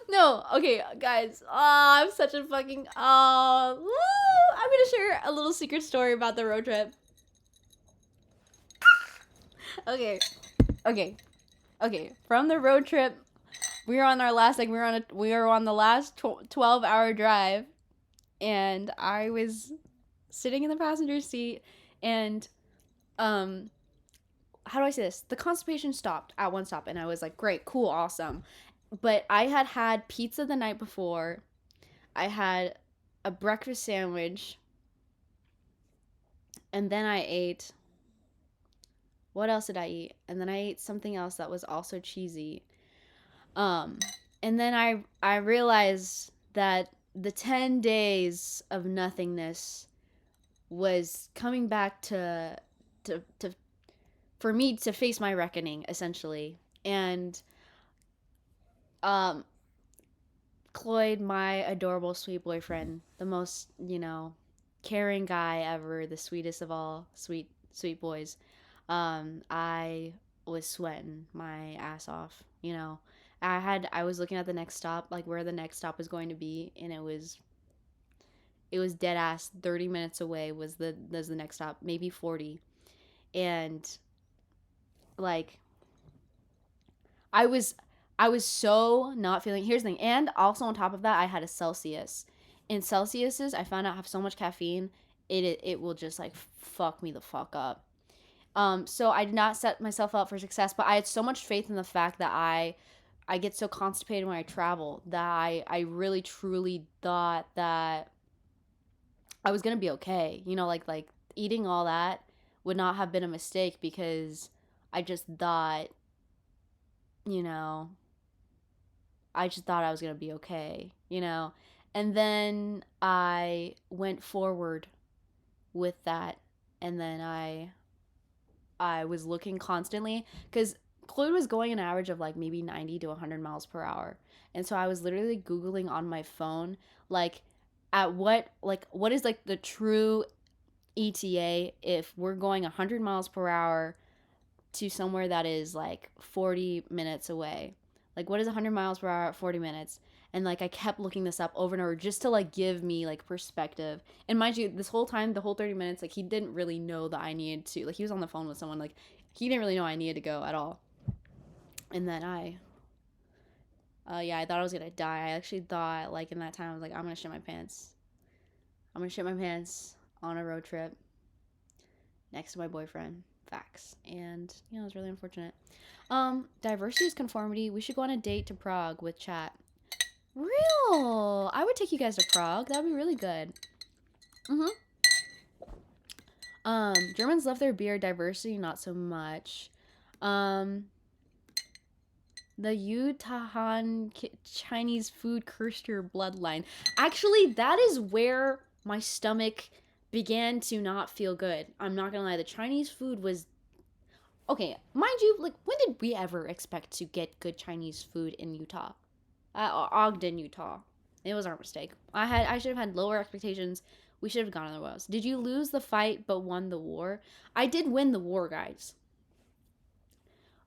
No, okay, guys. Oh, I'm such a fucking. Oh, woo. I'm gonna share a little secret story about the road trip. Okay, okay. From the road trip, we were on our last we were on the last 12-hour drive, and I was sitting in the passenger seat, and how do I say this? The constipation stopped at one stop, and I was like, great, cool, awesome. But I had pizza the night before. I had a breakfast sandwich, and then I ate. What else did I eat? And then I ate something else that was also cheesy. Um, and then I realized that the 10 days of nothingness was coming back to for me to face my reckoning, essentially. And Cloyd, my adorable sweet boyfriend, the most, caring guy ever, the sweetest of all sweet boys. I was sweating my ass off, I was looking at the next stop, like where the next stop was going to be, and it was dead ass 30 minutes away was the next stop, maybe 40. And like I was I was so not feeling. Here's the thing, and also on top of that, I had a Celsius. And Celsiuses, I found out have so much caffeine, it will just like fuck me the fuck up. So I did not set myself up for success, but I had so much faith in the fact that I get so constipated when I travel that I really truly thought that I was gonna be okay. Like eating all that would not have been a mistake because I just thought, you know, I just thought I was gonna be okay. And then I went forward with that, and then I was looking constantly because Chloe was going an average of like maybe 90 to 100 miles per hour. And so I was literally Googling on my phone, like, what is like the true ETA if we're going 100 miles per hour to somewhere that is like 40 minutes away. Like, what is 100 miles per hour at 40 minutes? And like, I kept looking this up over and over just to like give me like perspective. And mind you, this whole time, the whole 30 minutes, like, he didn't really know that I needed to. Like, he was on the phone with someone. Like, he didn't really know I needed to go at all. And then yeah, I thought I was gonna die. I actually thought, like, in that time, I was like, I'm gonna shit my pants. I'm gonna shit my pants on a road trip next to my boyfriend. Facts. And it was really unfortunate. Diversity is conformity. We should go on a date to Prague with chat. Real. I would take you guys to Prague. That would be really good. Germans love their beer. Diversity, not so much. Um, the Utahan Chinese food cursed your bloodline. Actually, that is where my stomach began to not feel good. I'm not gonna lie. The Chinese food was okay. Mind you, like when did we ever expect to get good Chinese food in Utah? Ogden, Utah. It was our mistake. I should have had lower expectations. We should have gone other ways. Did you lose the fight but won the war? I did win the war, guys.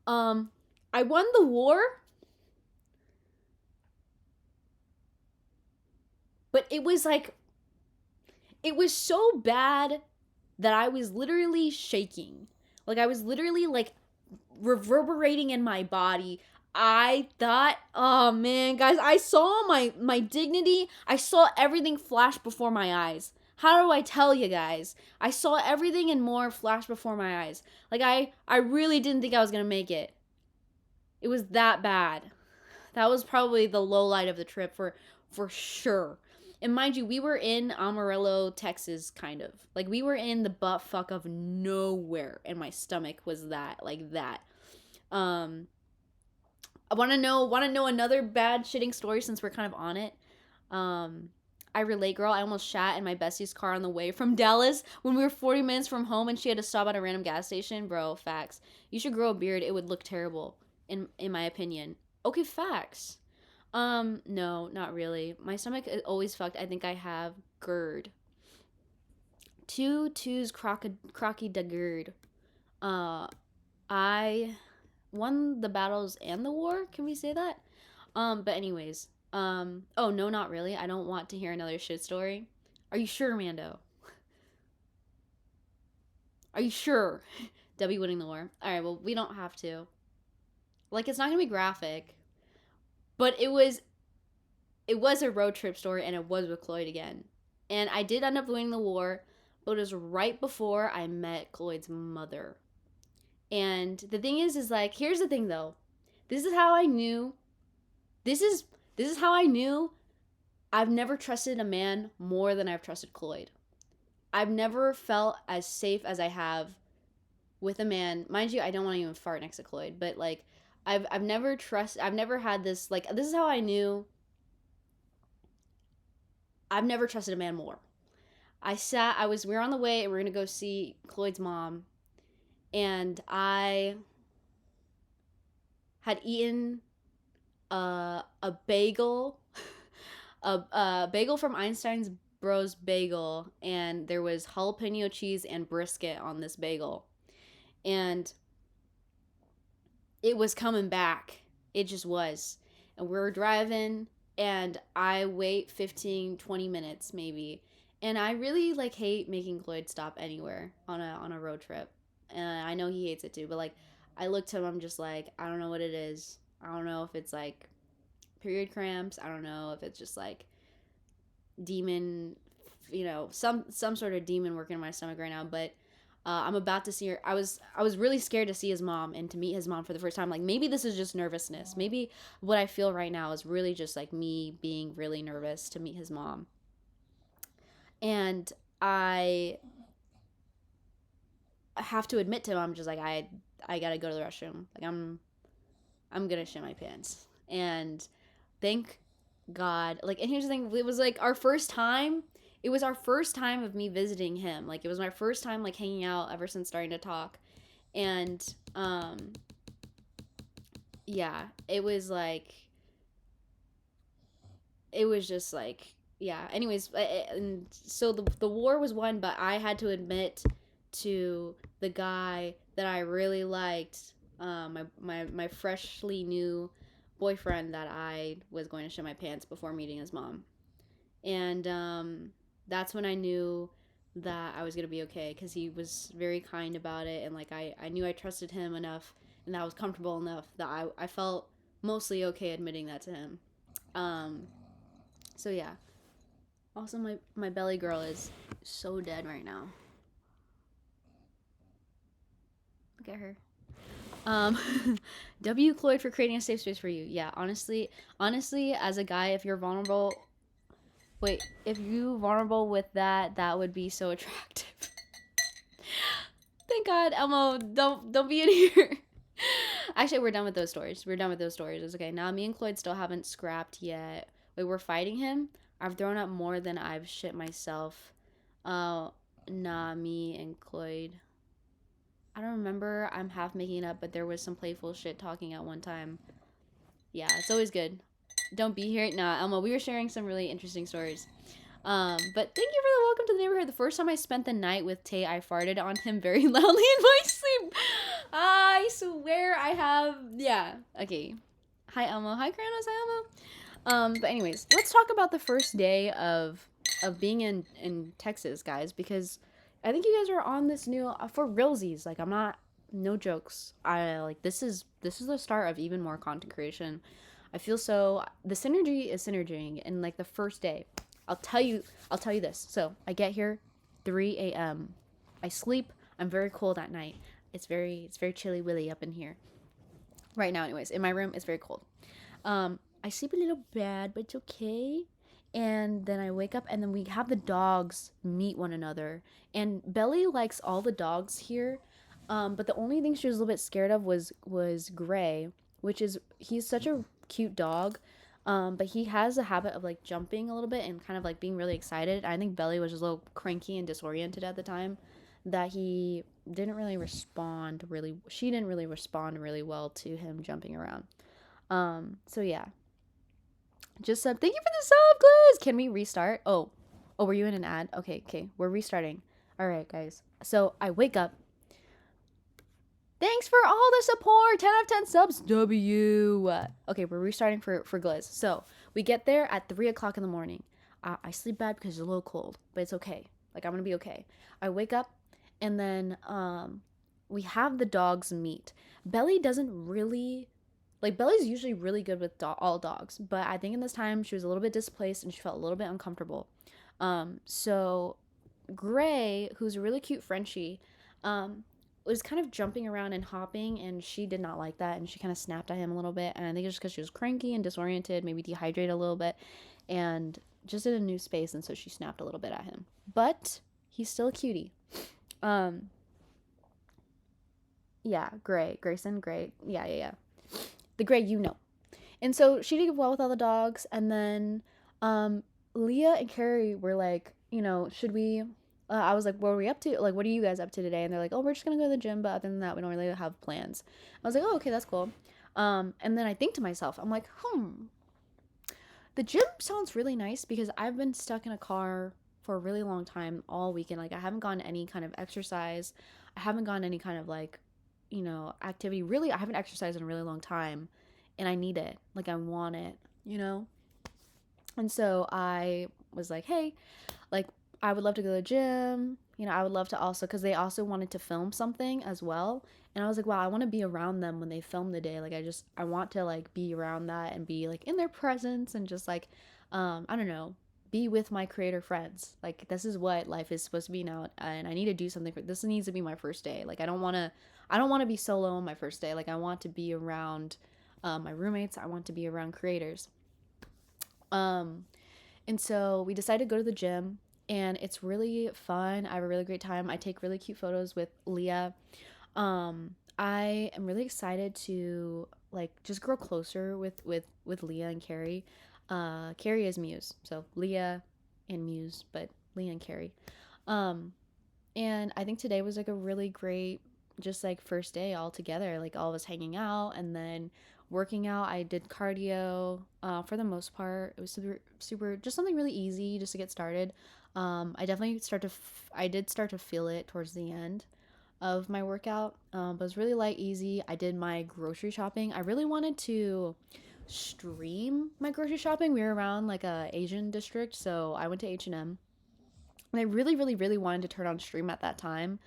Um, I won the war, but it was like it was so bad that I was literally shaking. Like I was literally like reverberating in my body. I thought, oh man, guys, I saw my dignity. I saw everything flash before my eyes. How do I tell you guys? I saw everything and more flash before my eyes. Like I really didn't think I was going to make it. It was that bad. That was probably the low light of the trip for sure. And mind you, we were in Amarillo, Texas, kind of. Like we were in the butt fuck of nowhere, and my stomach was that like that. Um, I want to know another bad shitting story since we're kind of on it. Um, I relate, girl. I almost shat in my bestie's car on the way from Dallas when we were 40 minutes from home, and she had to stop at a random gas station. Bro, facts. You should grow a beard. It would look terrible, in my opinion. Okay, facts. No, not really. My stomach is always fucked. I think I have GERD. Two twos crocky da GERD. Uh, I won the battles and the war. Can we say that? But anyways. Oh no, not really. I don't want to hear another shit story. Are you sure, Mando? Are you sure? Debbie winning the war. All right. Well, we don't have to. Like, it's not gonna be graphic, but it was a road trip story, and it was with Cloyd again. And I did end up winning the war, but it was right before I met Cloyd's mother. And the thing is like, here's the thing though. This is how I knew. This is how I knew I've never trusted a man more than I've trusted Cloyd. I've never felt as safe as I have with a man. Mind you, I don't want to even fart next to Cloyd, but like I've never had this like this is how I knew I've never trusted a man more. We were on the way and we are gonna go see Cloyd's mom, and I had eaten a bagel, a bagel from Einstein's Bros Bagel, and there was jalapeno cheese and brisket on this bagel, and it was coming back. It just was, and we were driving, and I wait 15, 20 minutes maybe, and I really like hate making Cloyd stop anywhere on a road trip, and I know he hates it too, but like I looked to him, I'm just like, I don't know what it is. I don't know if it's like period cramps. I don't know if it's just like demon, some sort of demon working in my stomach right now. But I'm about to see her. I was really scared to see his mom and to meet his mom for the first time. Like maybe this is just nervousness. Maybe what I feel right now is really just like me being really nervous to meet his mom. And I have to admit to him, I'm just like I gotta go to the restroom. Like I'm gonna shit my pants. And thank God. Like, and here's the thing, it was like our first time. It was our first time of me visiting him. Like, it was my first time like hanging out ever since starting to talk. And yeah, it was like it was just like yeah. Anyways, and so the war was won, but I had to admit to the guy that I really liked, my freshly new boyfriend, that I was going to shit my pants before meeting his mom, and that's when I knew that I was gonna be okay because he was very kind about it, and like I knew I trusted him enough, and that I was comfortable enough that I felt mostly okay admitting that to him. Um, so yeah. Also, my belly girl is so dead right now. Look at her. Um, W. Cloyd for creating a safe space for you. Yeah, honestly, as a guy, if you're vulnerable, wait, if you vulnerable with that, that would be so attractive. God, Elmo, don't be in here. Actually, we're done with those stories. We're done with those stories. It's okay. Now me and Cloyd still haven't scrapped yet. Wait, we're fighting him? I've thrown up more than I've shit myself. Uh, nah, me and Cloyd. I don't remember. I'm half making it up, but there was some playful shit talking at one time. Yeah, it's always good. Don't be here. Nah, Elmo, we were sharing some really interesting stories. But thank you for the welcome to the neighborhood. The first time I spent the night with Tay, I farted on him very loudly in my sleep. I swear I have. Yeah. Okay. Hi Elmo. Hi Kranos. Hi Elmo. But anyways, let's talk about the first day of being in Texas, guys, because I think you guys are on this new for realsies. Like I'm not, no jokes. I like this is the start of even more content creation. I feel so the synergy is synergying, and like the first day, I'll tell you this. So I get here 3 a.m. I sleep. I'm very cold at night. It's very chilly willy up in here right now. Anyways, in my room it's very cold. I sleep a little bad, but it's okay. And then I wake up, and then we have the dogs meet one another. And Belly likes all the dogs here, but the only thing she was a little bit scared of was Gray, which is he's such a cute dog, but he has a habit of like jumping a little bit and kind of like being really excited. I think Belly was just a little cranky and disoriented at the time, that he didn't really respond really. She didn't really respond really well to him jumping around. So yeah, just said thank you for the sub, Gliz. Can we restart? Oh, were you in an ad? Okay, we're restarting. All right, guys. So I wake up. Thanks for all the support. 10 out of 10 subs. W. Okay, we're restarting for Gliz. So we get there at 3 o'clock in the morning. I sleep bad because it's a little cold, but it's okay. Like I'm gonna be okay. I wake up, and then we have the dogs meet. Belly doesn't really like Belly's usually really good with all dogs, but I think in this time she was a little bit displaced and she felt a little bit uncomfortable. So Gray, who's a really cute Frenchie, was kind of jumping around and hopping, and she did not like that, and she kind of snapped at him a little bit. And I think it's just because she was cranky and disoriented, maybe dehydrated a little bit, and just in a new space, and so she snapped a little bit at him. But he's still a cutie. Yeah, Grayson, Gray, yeah. The Gray, you know. And so she did well with all the dogs, and then Leah and Carrie were like, should we I was like, what are we up to? Like, what are you guys up to today? And they're like, oh, we're just gonna go to the gym, but other than that, we don't really have plans. I was like, oh, okay, that's cool. And then I think to myself, I'm like, the gym sounds really nice because I've been stuck in a car for a really long time all weekend. Like, I haven't gone any kind of exercise. I haven't gone any kind of like, activity. Really, I haven't exercised in a really long time, and I need it. Like, I want it. And so I was like, hey, like, I would love to go to the gym. I would love to also, because they also wanted to film something as well. And I was like, wow, I want to be around them when they film the day. Like, I want to like be around that and be like in their presence and just like, I don't know, be with my creator friends. Like, this is what life is supposed to be now. And I need to do something this needs to be my first day. Like, I don't want to be solo on my first day. Like, I want to be around my roommates. I want to be around creators. And so we decided to go to the gym, and it's really fun. I have a really great time. I take really cute photos with Leah. I am really excited to like just grow closer with Leah and Carrie. Carrie is Muse, so Leah and Muse, but Leah and Carrie. And I think today was like a really great, just like first day all together, like all of us hanging out and then working out. I did cardio for the most part. It was super, just something really easy just to get started. I did start to feel it towards the end of my workout, but it was really light, easy. I did my grocery shopping. I really wanted to stream my grocery shopping. We were around like a Asian district, so I went to H&M, and I really, really, really wanted to turn on stream at that time,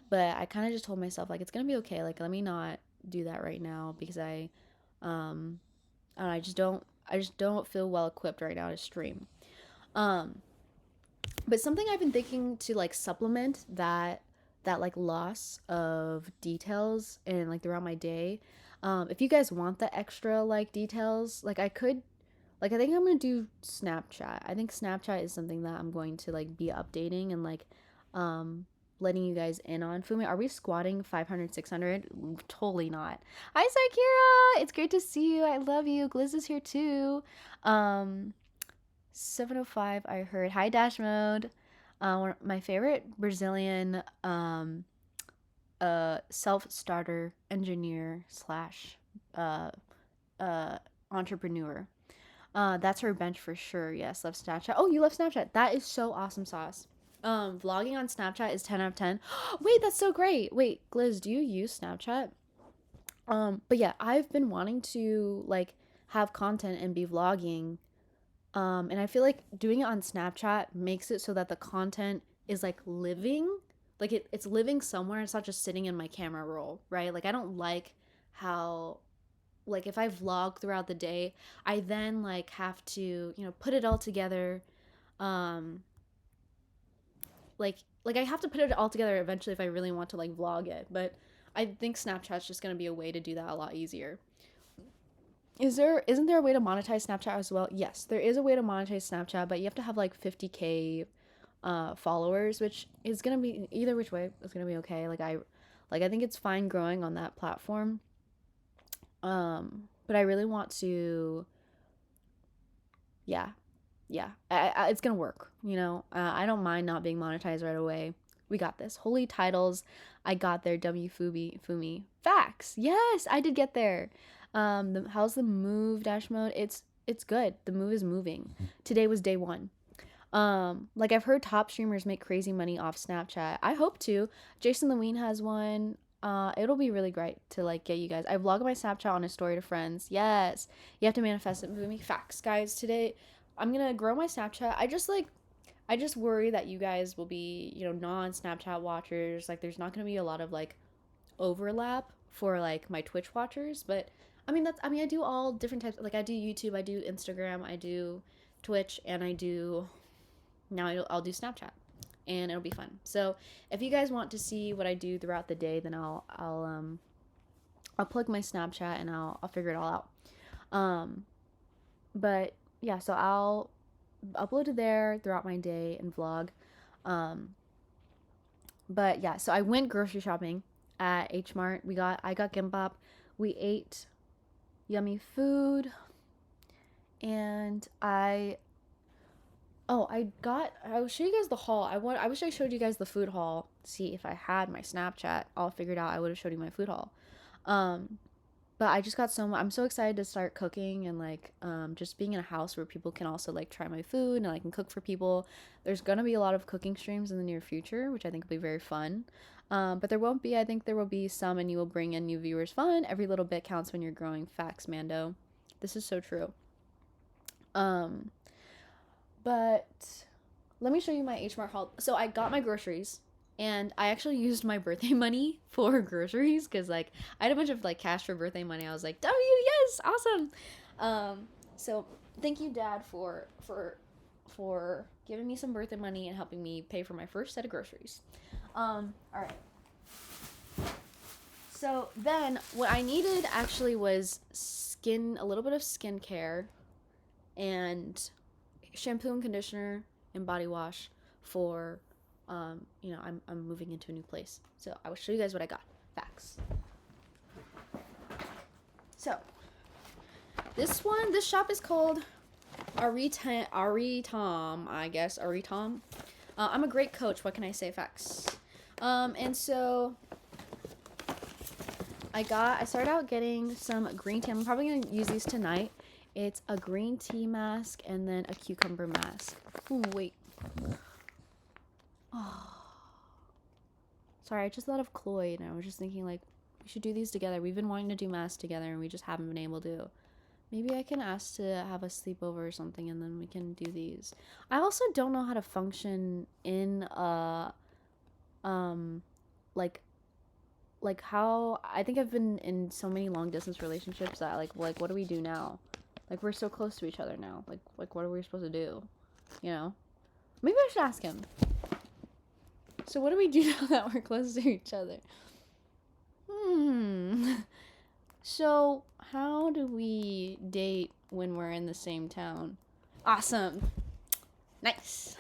but I kind of just told myself like it's gonna be okay. Like let me not do that right now because um, I just don't feel well equipped right now to stream. Um, but something I've been thinking to like supplement that like loss of details and like throughout my day. If you guys want the extra like details, like I think I'm gonna do Snapchat. I think Snapchat is something that I'm going to like be updating and like letting you guys in on. Fumi, are we squatting 500, 600? Totally not. Hi, Sakira. It's great to see you. I love you. Gliz is here too. 705, I heard. Hi, Dash Mode. My favorite Brazilian self-starter engineer slash uh, entrepreneur. That's her bench for sure. Yes, love Snapchat. Oh, you love Snapchat. That is so awesome sauce. Vlogging on Snapchat is 10 out of 10. Wait, that's so great. Wait, Gliz, do you use Snapchat? But yeah, I've been wanting to like have content and be vlogging. And I feel like doing it on Snapchat makes it so that the content is like living, like it's living somewhere. It's not just sitting in my camera roll, right? Like I don't like how, like if I vlog throughout the day, I then like have to, put it all together. Um, like I have to put it all together eventually if I really want to like vlog it. But I think Snapchat's just gonna be a way to do that a lot easier. Isn't there a way to monetize Snapchat as well? Yes, there is a way to monetize Snapchat, but you have to have like 50K followers, which is gonna be either which way it's gonna be okay. I think it's fine growing on that platform. But I really want to, yeah, yeah, it's gonna work. I don't mind not being monetized right away. We got this. Holy titles, I got there. Fumi. Facts. Yes, I did get there. How's the move dash mode? It's good. The move is moving. Today was day 1. Like I've heard top streamers make crazy money off Snapchat. I hope to. Jason Lewine has one. It'll be really great to like get you guys. I vlog my Snapchat on a story to friends. Yes, you have to manifest it. Fumi. Facts, guys. Today, I'm gonna grow my Snapchat. I just worry that you guys will be, non-Snapchat watchers. Like, there's not going to be a lot of, like, overlap for, like, my Twitch watchers. But, I do all different types. Like, I do YouTube, I do Instagram, I do Twitch, and I'll do Snapchat. And it'll be fun. So, if you guys want to see what I do throughout the day, then I'll plug my Snapchat and I'll figure it all out. But, yeah, so I'll upload it there throughout my day and vlog. But yeah, so I went grocery shopping at H Mart. I got gimbap. We ate yummy food, and I will show you guys the haul. I wish I showed you guys the food haul. See, if I had my Snapchat all figured out, I would have showed you my food haul. But I just got I'm so excited to start cooking and like just being in a house where people can also like try my food and I can cook for people. There's gonna be a lot of cooking streams in the near future, which I think will be very fun. But there won't be. I think there will be some, and you will bring in new viewers. Fun. Every little bit counts when you're growing. Facts, Mando. This is so true. But let me show you my H Mart haul. So I got my groceries. And I actually used my birthday money for groceries because, like, I had a bunch of, like, cash for birthday money. I was like, yes, awesome. So thank you, Dad, for giving me some birthday money and helping me pay for my first set of groceries. All right. So then what I needed actually was a little bit of skincare and shampoo and conditioner and body wash for... I'm moving into a new place. So I will show you guys what I got. Facts. So this shop is called Aritom, I guess. Aritom. I'm a great coach. What can I say? Facts. And so I started out getting some green tea. I'm probably going to use these tonight. It's a green tea mask and then a cucumber mask. Ooh, wait. Oh. Sorry, I just thought of Cloyd and I was just thinking like we should do these together. We've been wanting to do masks together and we just haven't been able to. Maybe I can ask to have a sleepover or something and then we can do these. I also don't know how to function in like how I think I've been in so many long distance relationships that like what do we do now? Like we're so close to each other now. Like what are we supposed to do? Maybe I should ask him. So what do we do now that we're close to each other? So how do we date when we're in the same town? Awesome. Nice.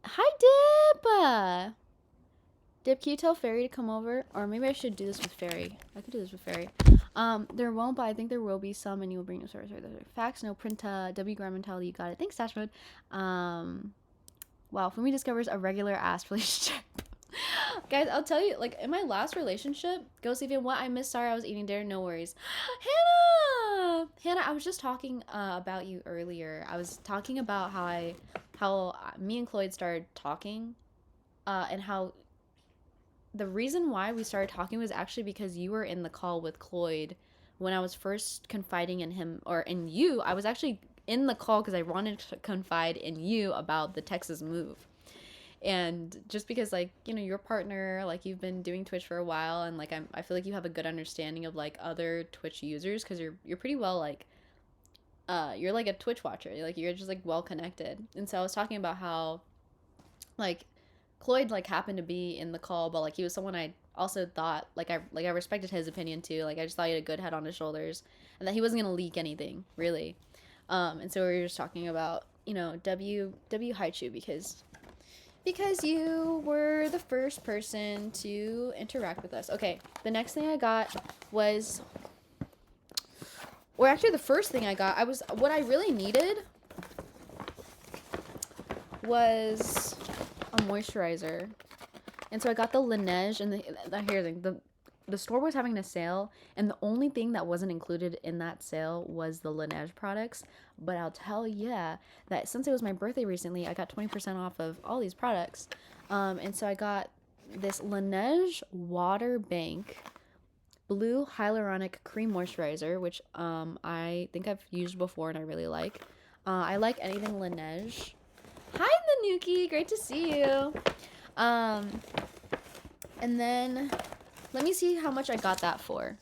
Hi, Dip! Dip, can you tell Fairy to come over? Or maybe I should do this with Fairy. I could do this with Fairy. There won't, but I think there will be some, and you will bring them. Sorry. Facts, no printa, W grammar mentality, you got it. Thanks, Dash Mode. Wow, Fumi discovers a regular ass relationship. Guys, I'll tell you, like, in my last relationship, go see if what I missed. Sorry, I was eating dinner. No worries. Hannah, I was just talking about you earlier. I was talking about how me and Cloyd started talking, and how the reason why we started talking was actually because you were in the call with Cloyd when I was first confiding in him, or in you. I was actually in the call because I wanted to confide in you about the Texas move. And just because, like, you know, your partner, like, you've been doing Twitch for a while, and like I feel like you have a good understanding of like other Twitch users, because you're pretty well, like, you're like a Twitch watcher, like you're just like well connected. And so I was talking about how, like, Cloyd like happened to be in the call, but like he was someone I also thought, like, I respected his opinion too. Like, I just thought he had a good head on his shoulders, and that he wasn't gonna leak anything really. And so we were just talking about, you know, W Haichu, because you were the first person to interact with us. Okay, the next thing I got was, or actually the first thing I got, what I really needed was a moisturizer. And so I got the Laneige, and here's the thing, the store was having a sale, and the only thing that wasn't included in that sale was the Laneige products. But I'll tell ya that since it was my birthday recently, I got 20% off of all these products. And so I got this Laneige Water Bank Blue Hyaluronic Cream Moisturizer, which I think I've used before and I really like. I like anything Laneige. Hi, Nanuki! Great to see you! And then let me see how much I got that for.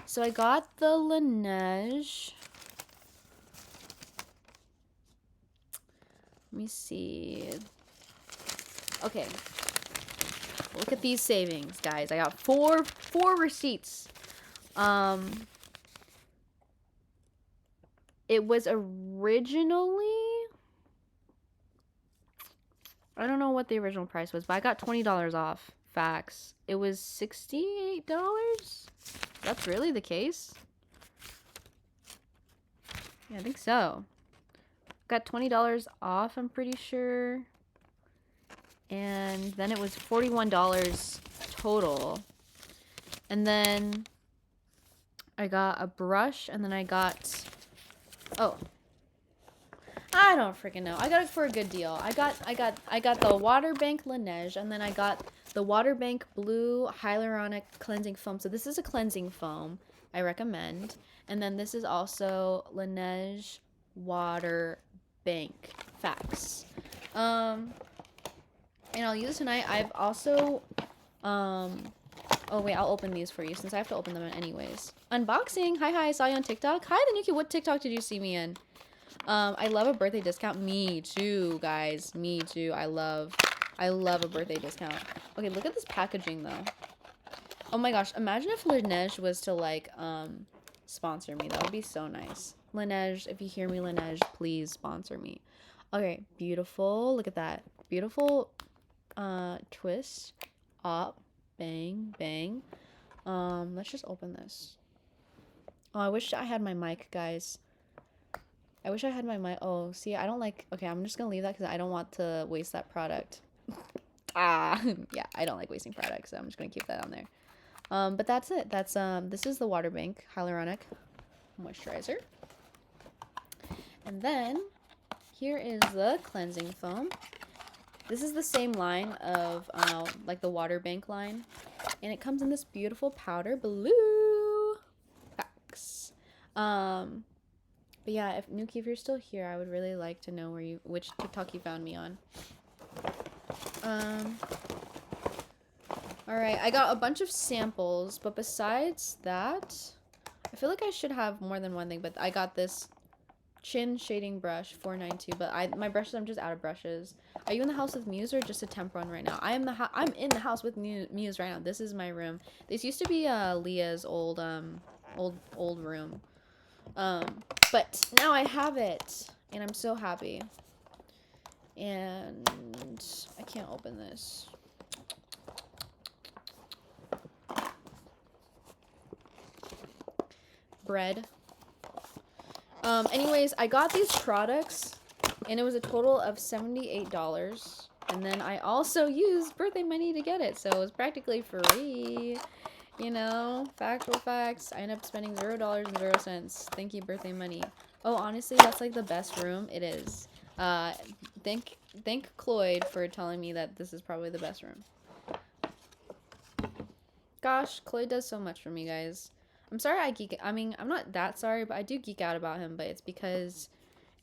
So I got the Laneige. Let me see. Okay. Look at these savings, guys. I got four receipts. It was originally, I don't know what the original price was, but I got $20 off. Facts. It was $68? That's really the case? Yeah, I think so. Got $20 off, I'm pretty sure. And then it was $41 total. And then I got a brush, and then I got, oh, I don't freaking know. I got it for a good deal. I got the Water Bank Laneige, and then I got the Water Bank Blue Hyaluronic Cleansing Foam. So this is a cleansing foam I recommend. And then this is also Laneige Water Bank Facts. And I'll use it tonight. I've also, oh wait, I'll open these for you since I have to open them anyways. Unboxing. Hi, I saw you on TikTok. Hi, Tanuki. What TikTok did you see me in? I love a birthday discount. Me too, guys. Me too. I love a birthday discount. Okay, look at this packaging though. Oh my gosh, imagine if Laneige was to like sponsor me. That would be so nice. Laneige, if you hear me, Laneige, please sponsor me. Okay, beautiful. Look at that. Beautiful twist. Up. Bang, bang. Let's just open this. Oh, I wish I had my mic, guys. I wish I had my mic. Oh, see, I don't like... Okay, I'm just gonna leave that because I don't want to waste that product. Yeah, I don't like wasting products, so I'm just gonna keep that on there. But that's it. That's, this is the Water Bank Hyaluronic Moisturizer. And then, here is the cleansing foam. This is the same line of, like the Water Bank line. And it comes in this beautiful powder blue packs. But yeah, if Nuki, if you're still here, I would really like to know which TikTok you found me on. Alright, I got a bunch of samples, but besides that, I feel like I should have more than one thing, but I got this chin shading brush, $4.92, but my brushes, I'm just out of brushes. Are you in the house with Muse or just a temp run right now? I'm in the house with Muse right now. This is my room. This used to be Leah's old room. But now I have it, and I'm so happy. And and I can't open this. Bread. Anyways, I got these products and it was a total of $78. And then I also used birthday money to get it, so it was practically free. You know, factual facts. I ended up spending $0.00. Thank you, birthday money. Oh, honestly, that's like the best room. It is. Thank Cloyd for telling me that this is probably the best room. Gosh, Cloyd does so much for me, guys. I'm sorry I mean, I'm not that sorry, but I do geek out about him, but it's because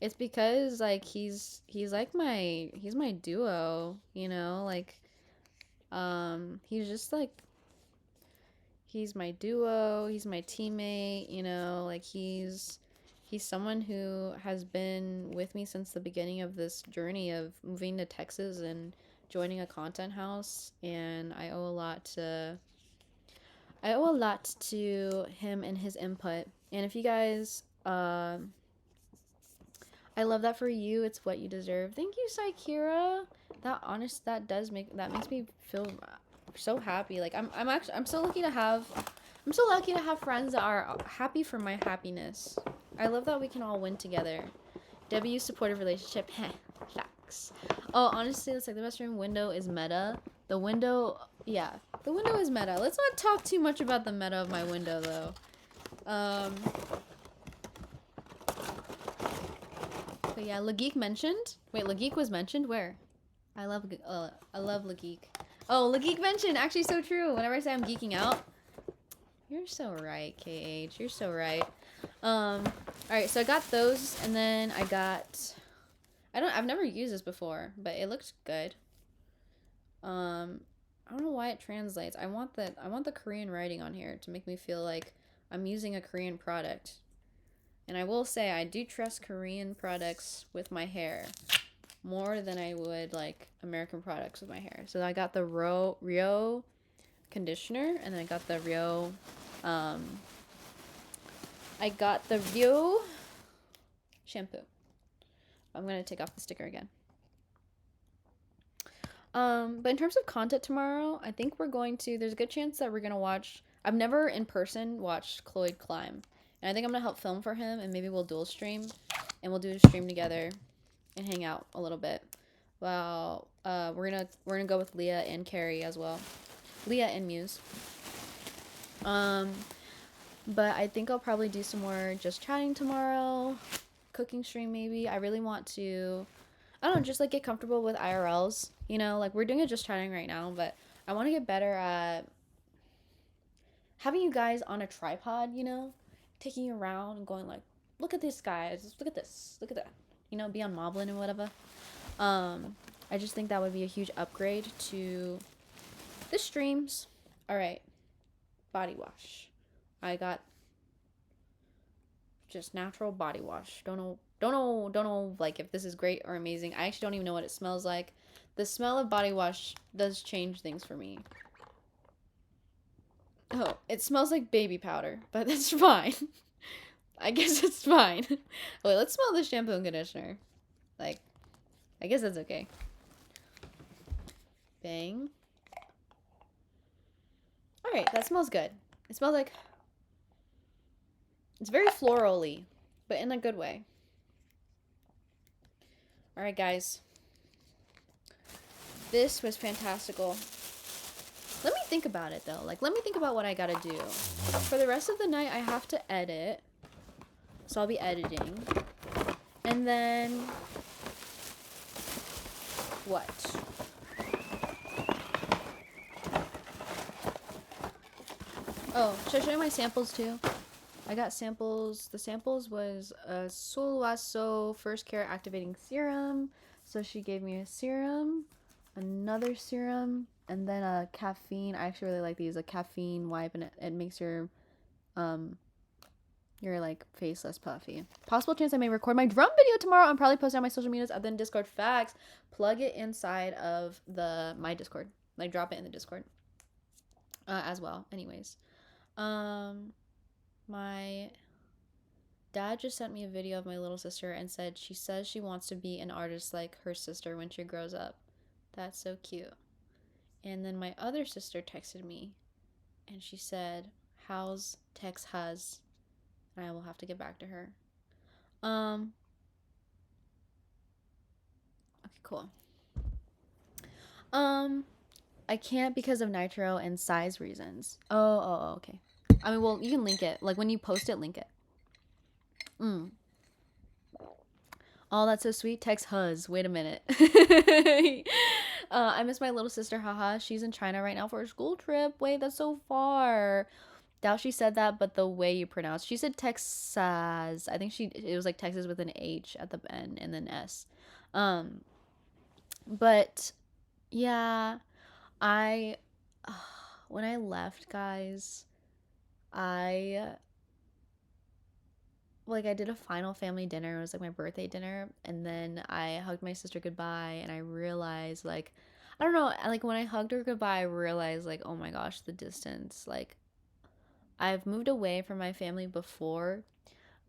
like he's like he's my duo, you know? Like he's just like he's my duo, he's my teammate, you know? Like he's someone who has been with me since the beginning of this journey of moving to Texas and joining a content house, and I owe a lot to him and his input. And if you guys, I love that for you. It's what you deserve. Thank you, Saikira. That makes me feel so happy. Like I'm so lucky to have friends that are happy for my happiness. I love that we can all win together. W supportive relationship. Facts. Oh, honestly, it's like the best room window is meta. The window is meta. Let's not talk too much about the meta of my window, though. But yeah, Lageek mentioned. Wait, Lageek was mentioned? Where? I love Lageek. Oh, Lageek mentioned. Actually, so true. Whenever I say I'm geeking out. You're so right, KH. You're so right. Alright, so I got those, and then I got... I've never used this before, but it looks good. I don't know why it translates. I want the Korean writing on here to make me feel like I'm using a Korean product. And I will say I do trust Korean products with my hair more than I would like American products with my hair. So I got the Rio conditioner, and then I got the Rio shampoo. I'm gonna take off the sticker again. But in terms of content tomorrow, I think there's a good chance that we're gonna watch. I've never in person watched Cloyd climb, and I think I'm gonna help film for him, and maybe we'll dual stream, and we'll do a stream together, and hang out a little bit. Well, we're gonna go with Leah and Carrie as well, Leah and Muse. But I think I'll probably do some more just chatting tomorrow, cooking stream maybe. I really want to, I don't know, just like get comfortable with IRLs. You know, like we're doing it just chatting right now, but I want to get better at having you guys on a tripod, you know, taking you around and going like, look at this, guys, look at this, look at that, you know, be on Moblin and whatever. I just think that would be a huge upgrade to the streams. All right, body wash. I got just natural body wash. Don't know like if this is great or amazing. I actually don't even know what it smells like. The smell of body wash does change things for me. Oh, it smells like baby powder, but that's fine. I guess it's fine. Wait, let's smell the shampoo and conditioner. Like, I guess that's okay. Bang. Alright, that smells good. It smells like... It's very floral-y, but in a good way. Alright, guys. This was fantastical. Let me think about it, though. Like, let me think about what I gotta do. For the rest of the night, I have to edit. So I'll be editing. And then... What? Oh, should I show you my samples, too? I got samples. The samples was a Solwaso First Care Activating Serum. So she gave me a serum, another serum, and then a caffeine. I actually really like these. A caffeine wipe, and it makes your like face less puffy. Possible chance I may record my drum video tomorrow. I'm probably posting on my social medias other than Discord. Facts. Plug it inside of my Discord. Like drop it in the Discord. As well. Anyways. My dad just sent me a video of my little sister and said she says she wants to be an artist like her sister when she grows up. That's so cute. And then my other sister texted me and she said, "How's Tex Huz?" And I will have to get back to her. Um, okay, cool. Um, I can't because of Nitro and size reasons. Okay. I mean, well, you can link it. Like when you post it, link it. Mm. Oh, that's so sweet. Text Huz. Wait a minute. I miss my little sister. Haha. She's in China right now for a school trip. Wait, that's so far. Doubt she said that, but the way you pronounce, she said Texas. I think it was like Texas with an H at the end and then S. Um, but yeah, I when I left, guys, I I did a final family dinner. It was like my birthday dinner, and then I hugged my sister goodbye, and I realized I don't know, like when I hugged her goodbye, I realized like, oh my gosh, the distance. Like I've moved away from my family before,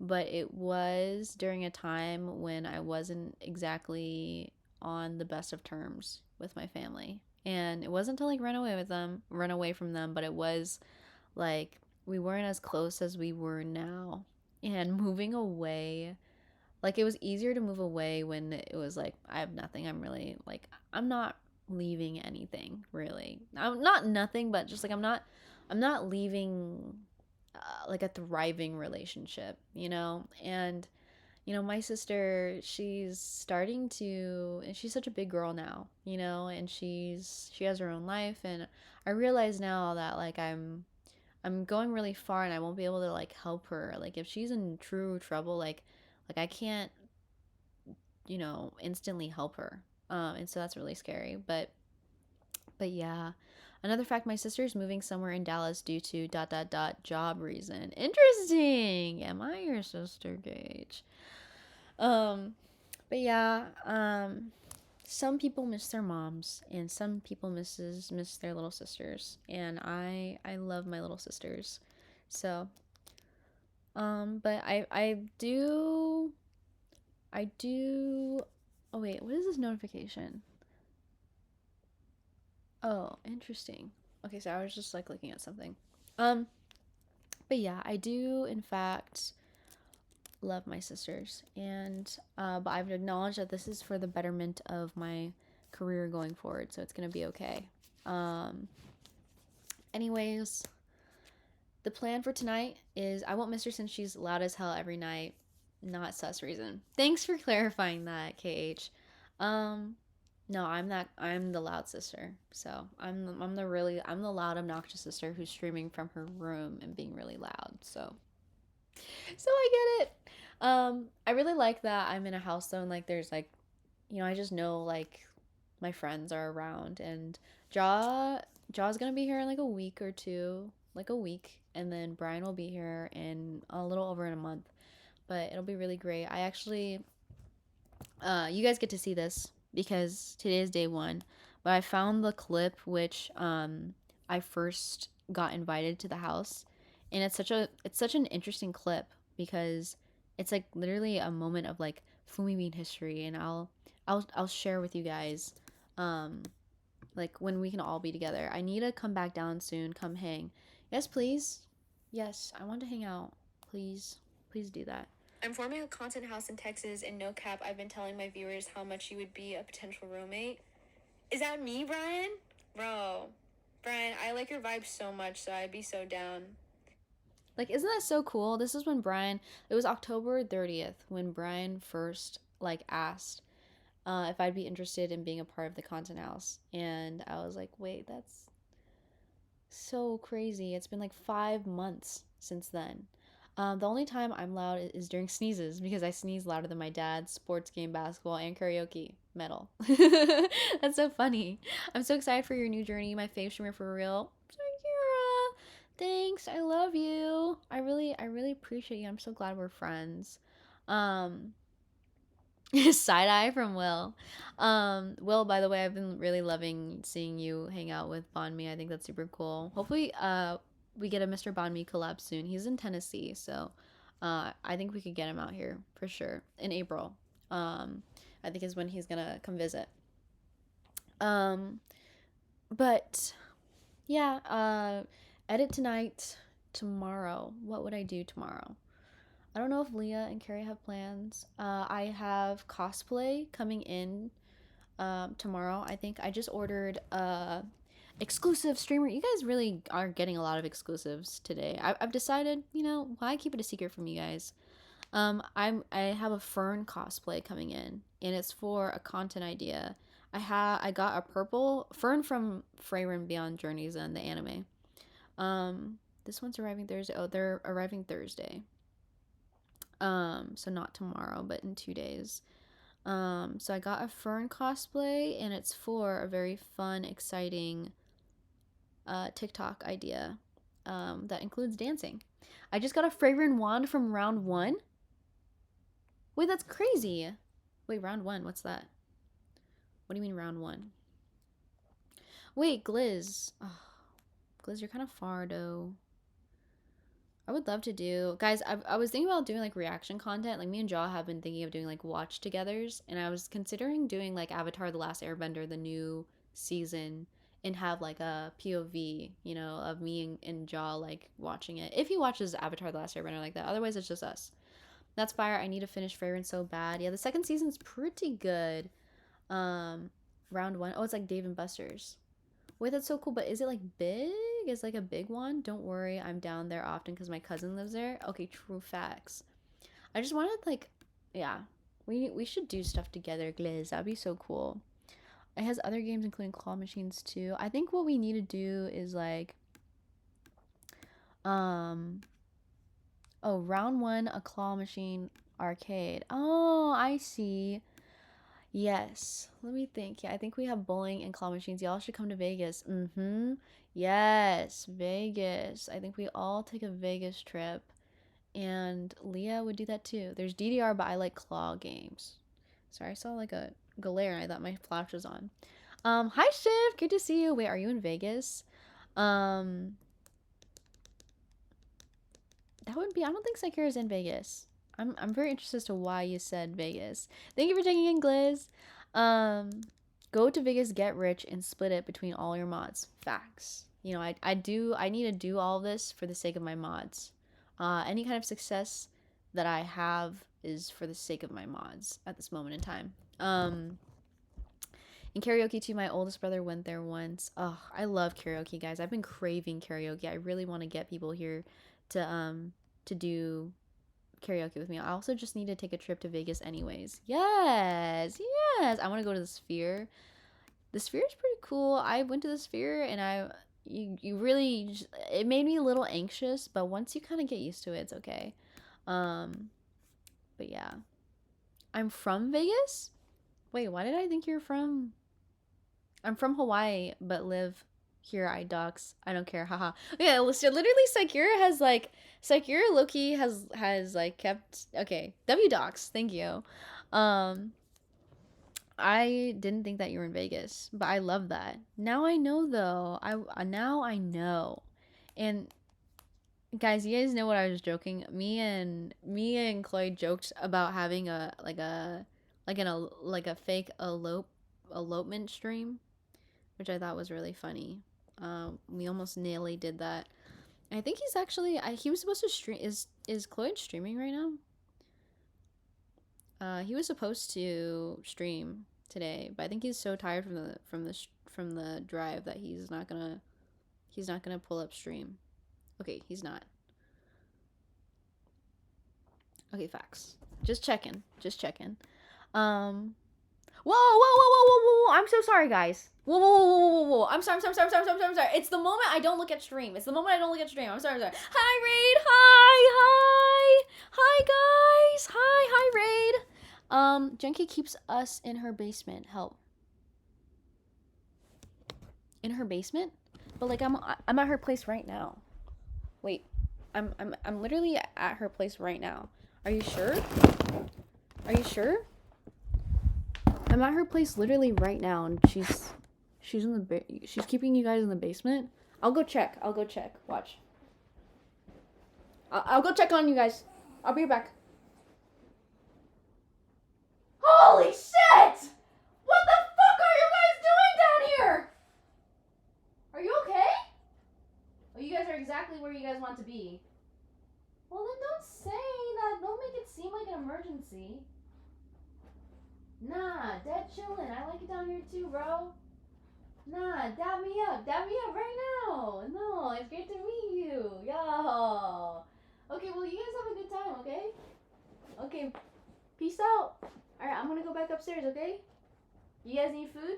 but it was during a time when I wasn't exactly on the best of terms with my family. And it wasn't to like run away from them, but it was like we weren't as close as we were now. And moving away, like it was easier to move away when it was like I have nothing. I'm not leaving anything really. I'm not nothing, but just like I'm not leaving like a thriving relationship, you know? And my sister, she's starting to, and she's such a big girl now, and she has her own life, and I realize now that like I'm going really far and I won't be able to like help her. Like if she's in true trouble, like I can't, instantly help her. And so that's really scary. But yeah. Another fact, my sister's moving somewhere in Dallas due to dot dot dot job reason. Interesting. Am I your sister, Gage? Um, but yeah, some people miss their moms and some people miss their little sisters. And I love my little sisters. So, but I do oh wait, what is this notification? Oh, interesting. Okay, so I was just like looking at something. Um, but yeah, I do in fact love my sisters, and but I've acknowledged that this is for the betterment of my career going forward, so it's gonna be okay. Um, anyways, the plan for tonight is I won't miss her since she's loud as hell every night. Not sus reason. Thanks for clarifying that, KH. Um, no, I'm the loud sister. So I'm the loud obnoxious sister who's streaming from her room and being really loud. So I get it. I really like that I'm in a house though, and like there's like, I just know like my friends are around, and Jaw's gonna be here in like a week or two, like a week, and then Brian will be here in a little over in a month. But it'll be really great. I actually, you guys get to see this because today is day one. But I found the clip which I first got invited to the house, and it's such an interesting clip because it's like literally a moment of like Fumi Bean history, and I'll share with you guys, um, like when we can all be together. I need to come back down soon. Come hang. Yes, please. Yes, I want to hang out. Please, please do that. I'm forming a content house in Texas, and no cap, I've been telling my viewers how much you would be a potential roommate. Is that me, Brian? Bro, Brian, I like your vibe so much, so I'd be so down. Like, isn't that so cool? This is when it was October 30th when Brian first, like, asked if I'd be interested in being a part of the content house. And I was like, wait, that's so crazy. It's been like 5 months since then. The only time I'm loud is during sneezes because I sneeze louder than my dad, sports game, basketball, and karaoke metal. That's so funny. I'm so excited for your new journey, my fave streamer for real. Kira, thanks. I love you. I really appreciate you. I'm so glad we're friends. Um, Side eye from Will. Will, by the way, I've been really loving seeing you hang out with Bon Mi. I think that's super cool. Hopefully, we get a Mr. Bon Mi collab soon. He's in Tennessee, so I think we could get him out here for sure in April. I think is when he's gonna come visit. Um, but yeah, edit tonight. Tomorrow, what would I do tomorrow? I don't know if Leah and Carrie have plans. I have cosplay coming in tomorrow. I think I just ordered exclusive streamer. You guys really are getting a lot of exclusives today. I've decided, why keep it a secret from you guys? I have a Fern cosplay coming in, and it's for a content idea. I got a purple Fern from Freyrin Beyond Journeys and the anime. This one's arriving Thursday. Oh, they're arriving Thursday. So not tomorrow, but in 2 days. So I got a Fern cosplay, and it's for a very fun, exciting TikTok idea that includes dancing. I just got a Fragrant wand from round one. Wait, that's crazy. Wait, round one, what's that? What do you mean round one? Wait, Gliz. Oh, Gliz, you're kind of far, though. I would love to do, guys. I was thinking about doing like reaction content. Like me and Jaw have been thinking of doing like watch togethers, and I was considering doing like Avatar: The Last Airbender, the new season, and have like a POV, of me and Jaw like watching it. If he watches Avatar: The Last Airbender like that, otherwise it's just us. That's fire. I need to finish Fragrance so bad. Yeah, the second season's pretty good. Round one. Oh, it's like Dave and Buster's. Wait, that's so cool. But is it like big? Is like a big one? Don't worry, I'm down there often because my cousin lives there. Okay, true facts. I just wanted like, yeah, we should do stuff together, Gliz. That'd be so cool. It has other games including claw machines too. I think what we need to do is like, oh, round one, a claw machine arcade. Oh, I see. Yes. Let me think. Yeah, I think we have bowling and claw machines. Y'all should come to Vegas. Mm-hmm. Yes, Vegas. I think we all take a Vegas trip. And Leah would do that too. There's DDR, but I like claw games. Sorry, I saw like a glare and I thought my flash was on. Hi Shiv, good to see you. Wait, are you in Vegas? That would be, I don't think Sakura's in Vegas. I'm very interested as to why you said Vegas. Thank you for checking in, Gliz. Go to Vegas, get rich, and split it between all your mods. Facts. I need to do all this for the sake of my mods. Any kind of success that I have is for the sake of my mods at this moment in time. In karaoke too, my oldest brother went there once. Oh, I love karaoke, guys. I've been craving karaoke. I really want to get people here to do karaoke with me. I also just need to take a trip to Vegas anyways. Yes. I want to go to the Sphere. The Sphere is pretty cool. I went to the Sphere and you really, it made me a little anxious, but once you kind of get used to it, it's okay. But yeah. I'm from Vegas? Wait, why did I think you're from? I'm from Hawaii, but live here. I docs. I don't care. Haha. Yeah, so literally Sakura Loki has like kept, okay. W docs. Thank you. I didn't think that you were in Vegas, but I love that. Now I know though. Now I know. And guys, you guys know what I was joking. Me and Chloe joked about having a fake elopement stream, which I thought was really funny. We almost nearly did that. I think he's actually he was supposed to stream. Is Chloe streaming right now? He was supposed to stream today, but I think he's so tired from the drive that he's not gonna pull up stream. Okay, he's not. Okay, facts. Just checking. Whoa. I'm so sorry, guys. Whoa. I'm sorry. It's the moment I don't look at stream. I'm sorry. Hi, Raid. Hi, guys. Hi, Raid. Jenki keeps us in her basement. Help. In her basement? But like I'm at her place right now. Wait. I'm literally at her place right now. Are you sure? I'm at her place literally right now, and she's keeping you guys in the basement. I'll go check. Watch. I'll go check on you guys. I'll be right back. Holy shit! What the fuck are you guys doing down exactly where you guys want to be. Well, then don't say that. Don't make it seem like an emergency. Nah, dead chillin'. I like it down here too, bro. Nah, dab me up. Dab me up right now. No, it's great to meet you. Yo. Okay, well, you guys have a good time, okay? Okay, peace out. Alright, I'm gonna go back upstairs, okay? You guys need food?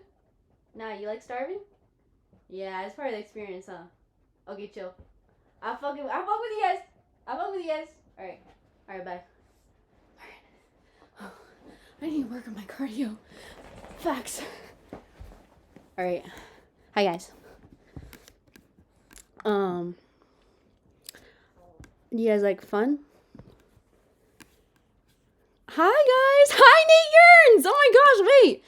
Nah, you like starving? Yeah, it's part of the experience, huh? Okay, chill. I fuck with you guys. I fuck with you guys. Alright. Alright, bye. Alright. I need to work on my cardio. Facts. Alright. Hi guys. You guys like fun? Hi guys. Hi Nate Yearns. Oh my gosh, wait.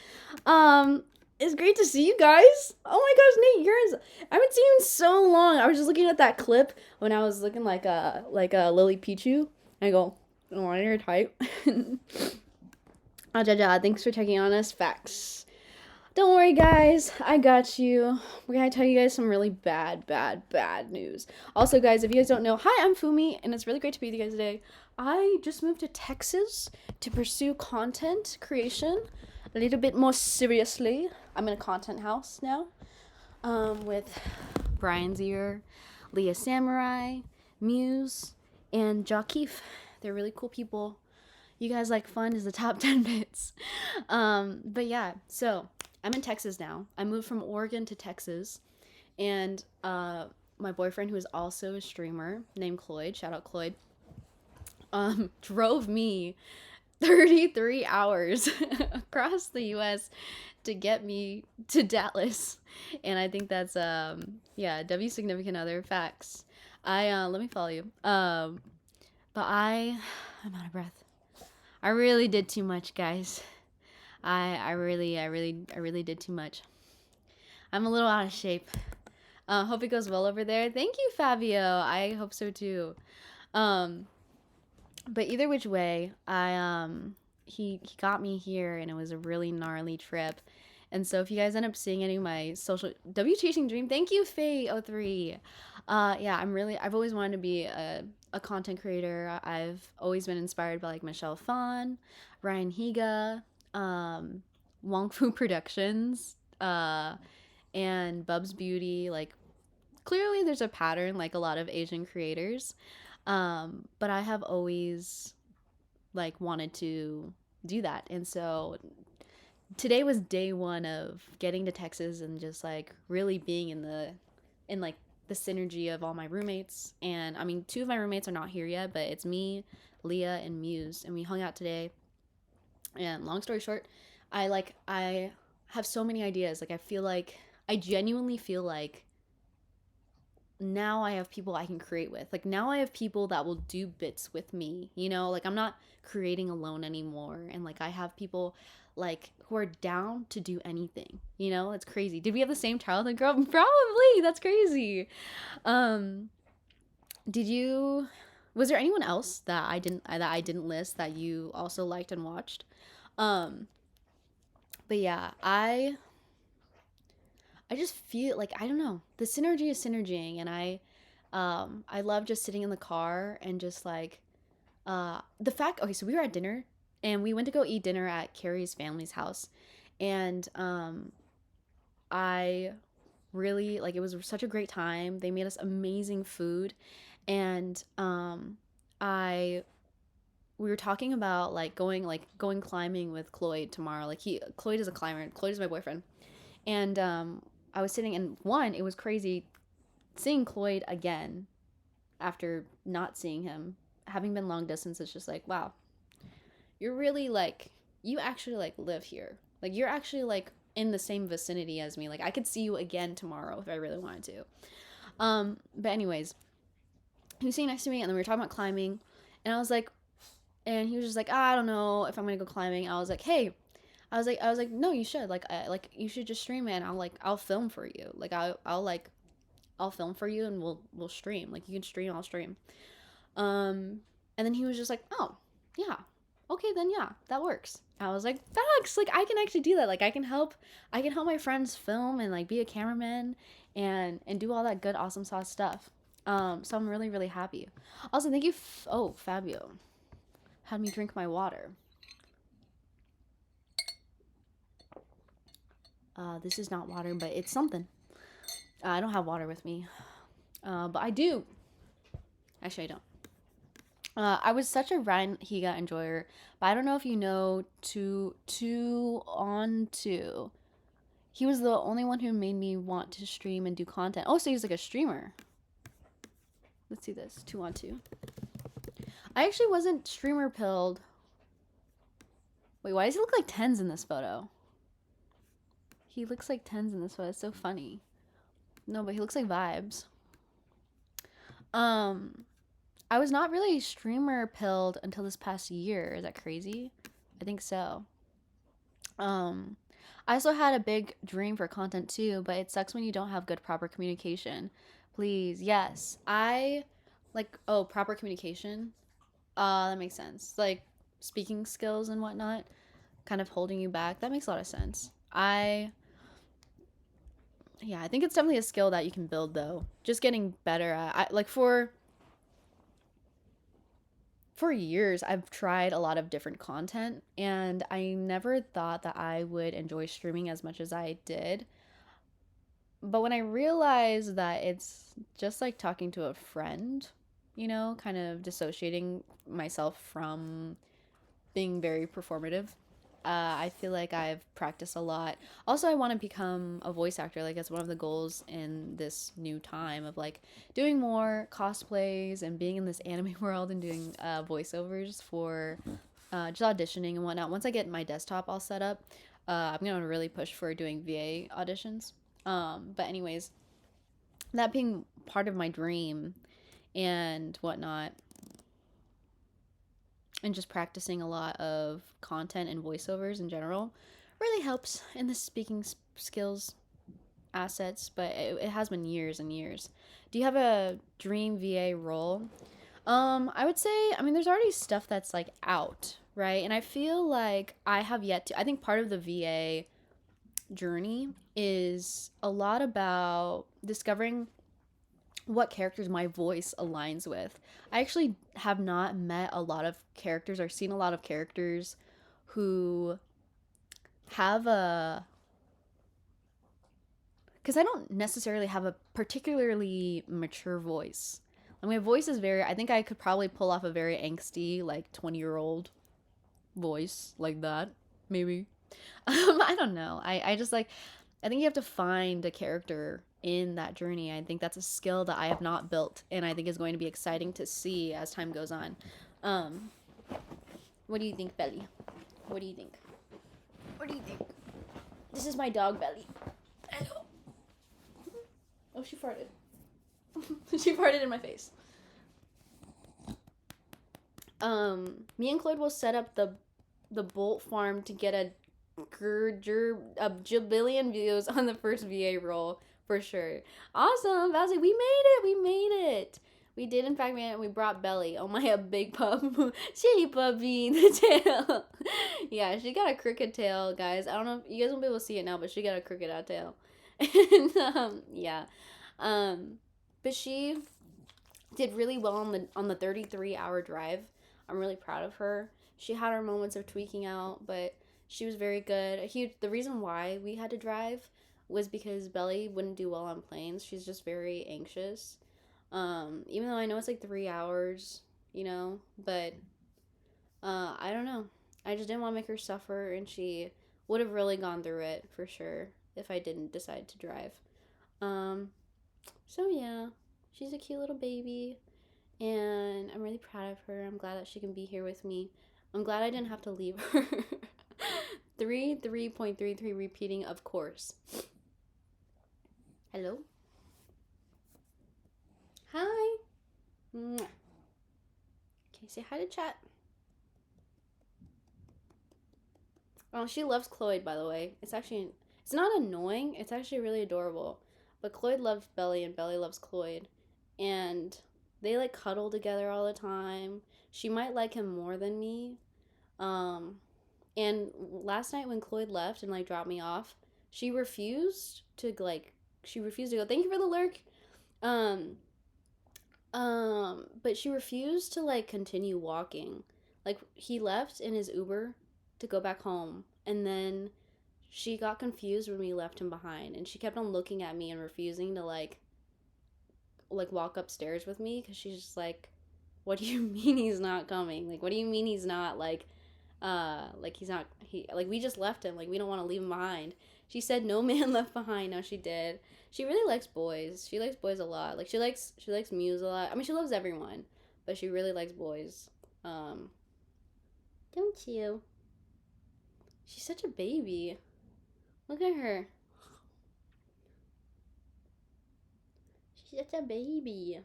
It's great to see you guys. Oh my gosh, Nate Yearns. I haven't seen you in so long. I was just looking at that clip when I was looking like a Lily Pichu. I go, oh, you're type. Oh, Jaja, thanks for checking on us. Facts. Don't worry, guys. I got you. We're gonna tell you guys some really bad news. Also, guys, if you guys don't know, hi, I'm Fumi, and it's really great to be with you guys today. I just moved to Texas to pursue content creation a little bit more seriously. I'm in a content house now, with Brian's Ear, Leah Samurai, Muse, and Jockkeef. They're really cool people. You guys like fun is the top 10 bits. But yeah, so I'm in Texas now. I moved from Oregon to Texas, and my boyfriend, who is also a streamer named Cloyd, shout out Cloyd, drove me 33 hours across the U.S. to get me to Dallas, and I think that's yeah, W significant other. Facts. Let me follow you. But I'm out of breath. I really did too much, guys. I really did too much. I'm a little out of shape. Hope it goes well over there. Thank you, Fabio. I hope so too. But either which way, he got me here, and it was a really gnarly trip. And so if you guys end up seeing any of my social W Chasing Dream, thank you, Faye03. Yeah, I've always wanted to be a content creator. I've always been inspired by like Michelle Phan, Ryan Higa, Wong Fu Productions, and Bub's Beauty. Like, clearly there's a pattern, like a lot of Asian creators. But I have always like wanted to do that. And so today was day one of getting to Texas and just like really being in like the synergy of all my roommates. And I mean, two of my roommates are not here yet, but it's me, Leah, and Muse, and we hung out today. And long story short, I have so many ideas. Like, I genuinely feel like now I have people I can create with. Like, now I have people that will do bits with me, you know? Like, I'm not creating alone anymore, and like I have people like who are down to do anything, you know? It's crazy. Did we have the same childhood girl? Probably. That's crazy. Was there anyone else that I didn't list that you also liked and watched? But yeah, I just feel like, I don't know, the synergy is synergying, and I love just sitting in the car and just like the fact. Okay, so we were at dinner, and we went to go eat dinner at Carrie's family's house, and I really like, it was such a great time. They made us amazing food, and I we were talking about like going climbing with Cloyd tomorrow. Like, Cloyd is a climber. Cloyd is my boyfriend. And I was sitting, and one, it was crazy seeing Cloyd again after not seeing him, having been long distance. It's just like, wow, you're really like, you actually like live here. Like, you're actually like in the same vicinity as me. Like, I could see you again tomorrow if I really wanted to. But anyways, he was sitting next to me, and then we were talking about climbing, and I was like, and he was just like, I don't know if I'm gonna go climbing. I was like, hey, I was like, no, you should. Like, you should just stream it, and I'll film for you. Like, I'll film for you, and we'll stream. Like, you can stream, I'll stream. And then he was just like, oh, yeah, okay, then yeah, that works. I was like, facts. Like, I can actually do that. Like, I can help my friends film and like be a cameraman and do all that good awesome sauce stuff. So I'm really, really happy. Also, thank you. Oh, Fabio had me drink my water. This is not water, but it's something. I don't have water with me, but I do. Actually, I don't. I was such a Ryan Higa enjoyer, but I don't know if you know two on two. He was the only one who made me want to stream and do content. Oh, so he's like a streamer. Let's see this 2 on 2. I actually wasn't streamer pilled. Wait, why does he look like tens in this photo? He looks like tens in this photo. It's so funny. No, but he looks like vibes. I was not really streamer pilled until this past year. Is that crazy? I think so. I also had a big dream for content too, but it sucks when you don't have good proper communication. Please, yes. I like proper communication. That makes sense. Like speaking skills and whatnot, kind of holding you back. That makes a lot of sense. I think it's definitely a skill that you can build though. Just getting better at. I like for years I've tried a lot of different content and I never thought that I would enjoy streaming as much as I did. But when I realized that it's just like talking to a friend, kind of dissociating myself from being very performative. I feel like I've practiced a lot. Also, I want to become a voice actor. Like, it's one of the goals in this new time of like doing more cosplays and being in this anime world and doing voiceovers for just auditioning and whatnot. Once I get my desktop all set up, I'm gonna really push for doing VA auditions. But anyways, that being part of my dream and whatnot, and just practicing a lot of content and voiceovers in general really helps in the speaking skills assets, but it has been years and years. Do you have a dream VA role? I would say, I mean, there's already stuff that's like out, right? And I feel like I have yet to, I think part of the VA journey is a lot about discovering what characters my voice aligns with. I actually have not met a lot of characters or seen a lot of characters who have a, because I don't necessarily have a particularly mature voice. Like my voice is very, I think I could probably pull off a very angsty, like 20-year-old voice like that, maybe. I don't know. I just like, I think you have to find a character in that journey. I think that's a skill that I have not built, and I think is going to be exciting to see as time goes on. Um, what do you think, Belly? What do you think? What do you think? This is my dog, Belly. Hello. Oh, she farted. She farted in my face. Me and Cloyd will set up the Bolt farm to get a jabillion views on the first VA roll for sure. Awesome, Vazzy, we made it. We made it. We did, in fact, man. We brought Belly. Oh my, a big pup, chili puppy, the tail. Yeah, she got a crooked tail, guys. I don't know if you guys won't be able to see it now, but she got a crooked out tail. And yeah, but she did really well on the 33-hour drive. I'm really proud of her. She had her moments of tweaking out, but she was very good. The reason why we had to drive was because Belly wouldn't do well on planes. She's just very anxious. Even though I know it's like 3 hours, but I don't know. I just didn't want to make her suffer, and she would have really gone through it for sure if I didn't decide to drive. So yeah, she's a cute little baby, and I'm really proud of her. I'm glad that she can be here with me. I'm glad I didn't have to leave her. 3.33 repeating, of course. Hello? Hi. Mwah. Okay, say hi to chat. Oh, she loves Cloyd, by the way. It's not annoying. It's actually really adorable. But Cloyd loves Belly, and Belly loves Cloyd. And they, like, cuddle together all the time. She might like him more than me. And last night when Cloyd left and, like, dropped me off, she refused to go. Thank you for the lurk. But she refused to like continue walking. Like he left in his Uber to go back home, and then she got confused when we left him behind, and she kept on looking at me and refusing to like walk upstairs with me because she's just like, what do you mean he's not coming? Like, what do you mean he's not like he's not he like we just left him, like we don't want to leave him behind. She said no man left behind. No, she did. She really likes boys. She likes boys a lot. Like she likes Muse a lot. I mean, she loves everyone, but she really likes boys. Um, don't you? She's such a baby. Look at her. She's such a baby.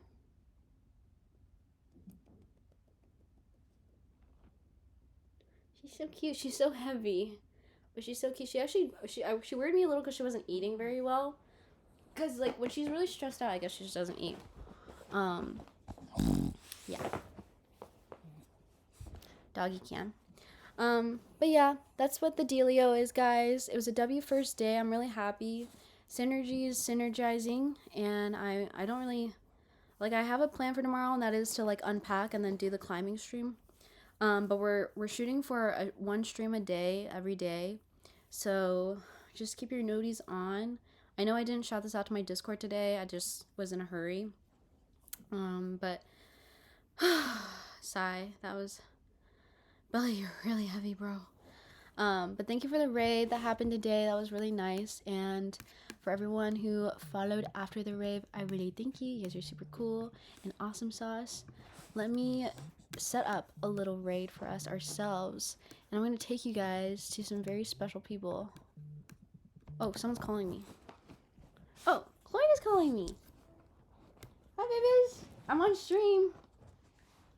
She's so cute. She's so heavy, but she's so cute. She worried me a little because she wasn't eating very well. Cause like when she's really stressed out, I guess she just doesn't eat. Um, yeah, doggy can. But yeah, that's what the dealio is, guys. It was a W first day. I'm really happy. Synergy is synergizing, and I don't really like. I have a plan for tomorrow, and that is to like unpack and then do the climbing stream. But we're shooting for one stream a day every day, so just keep your noties on. I know I didn't shout this out to my Discord today. I just was in a hurry. But sigh. That was Belly. You're really heavy, bro. But thank you for the raid that happened today. That was really nice. And for everyone who followed after the rave, I really thank you. You guys are super cool and awesome sauce. Let me set up a little raid for us ourselves. And I'm going to take you guys to some very special people. Oh, someone's calling me. Oh, Cloyd is calling me. Hi, babies. I'm on stream.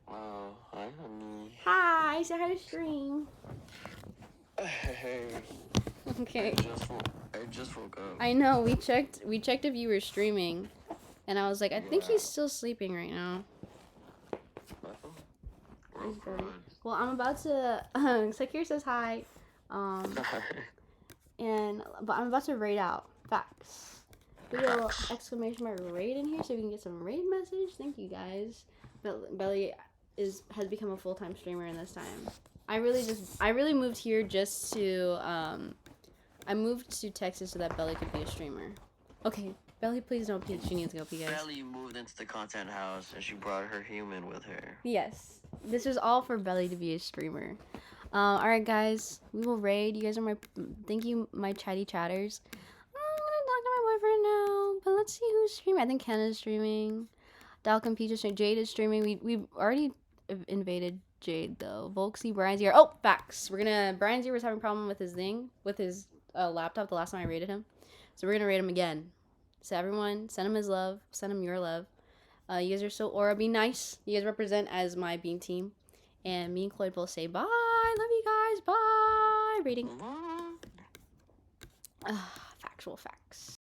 Wow, hi, honey. Hi, say hi to stream. Hey. Okay. I just woke up. I know, we checked if you were streaming. And I was like, I think he's still sleeping right now. Well, I'm about to Sakir says hi. But I'm about to raid out. Facts. Do a little exclamation mark raid in here so we can get some raid message. Thank you guys. Belly has become a full-time streamer in this time. I really moved here just to I moved to Texas so that Belly could be a streamer. Okay, Belly, please don't pee. She needs to go pee, guys. Belly moved into the content house and she brought her human with her. Yes, this was all for Belly to be a streamer. All right, guys, we will raid. You guys are thank you, my chatty chatters. I'm gonna talk to my boyfriend now, but let's see who's streaming. I think Ken is streaming. Dalcom Peach is streaming. Jade is streaming. We've already invaded Jade though. Volksy, Brian's here. Oh, facts. Brian's here was having a problem with his laptop the last time I raided him, so we're gonna raid him again. So everyone, send him his love. Send him your love. You guys are so aura. Be nice. You guys represent as my beam team. And me and Cloyd will say bye. Love you guys. Bye. Rating. Factual facts.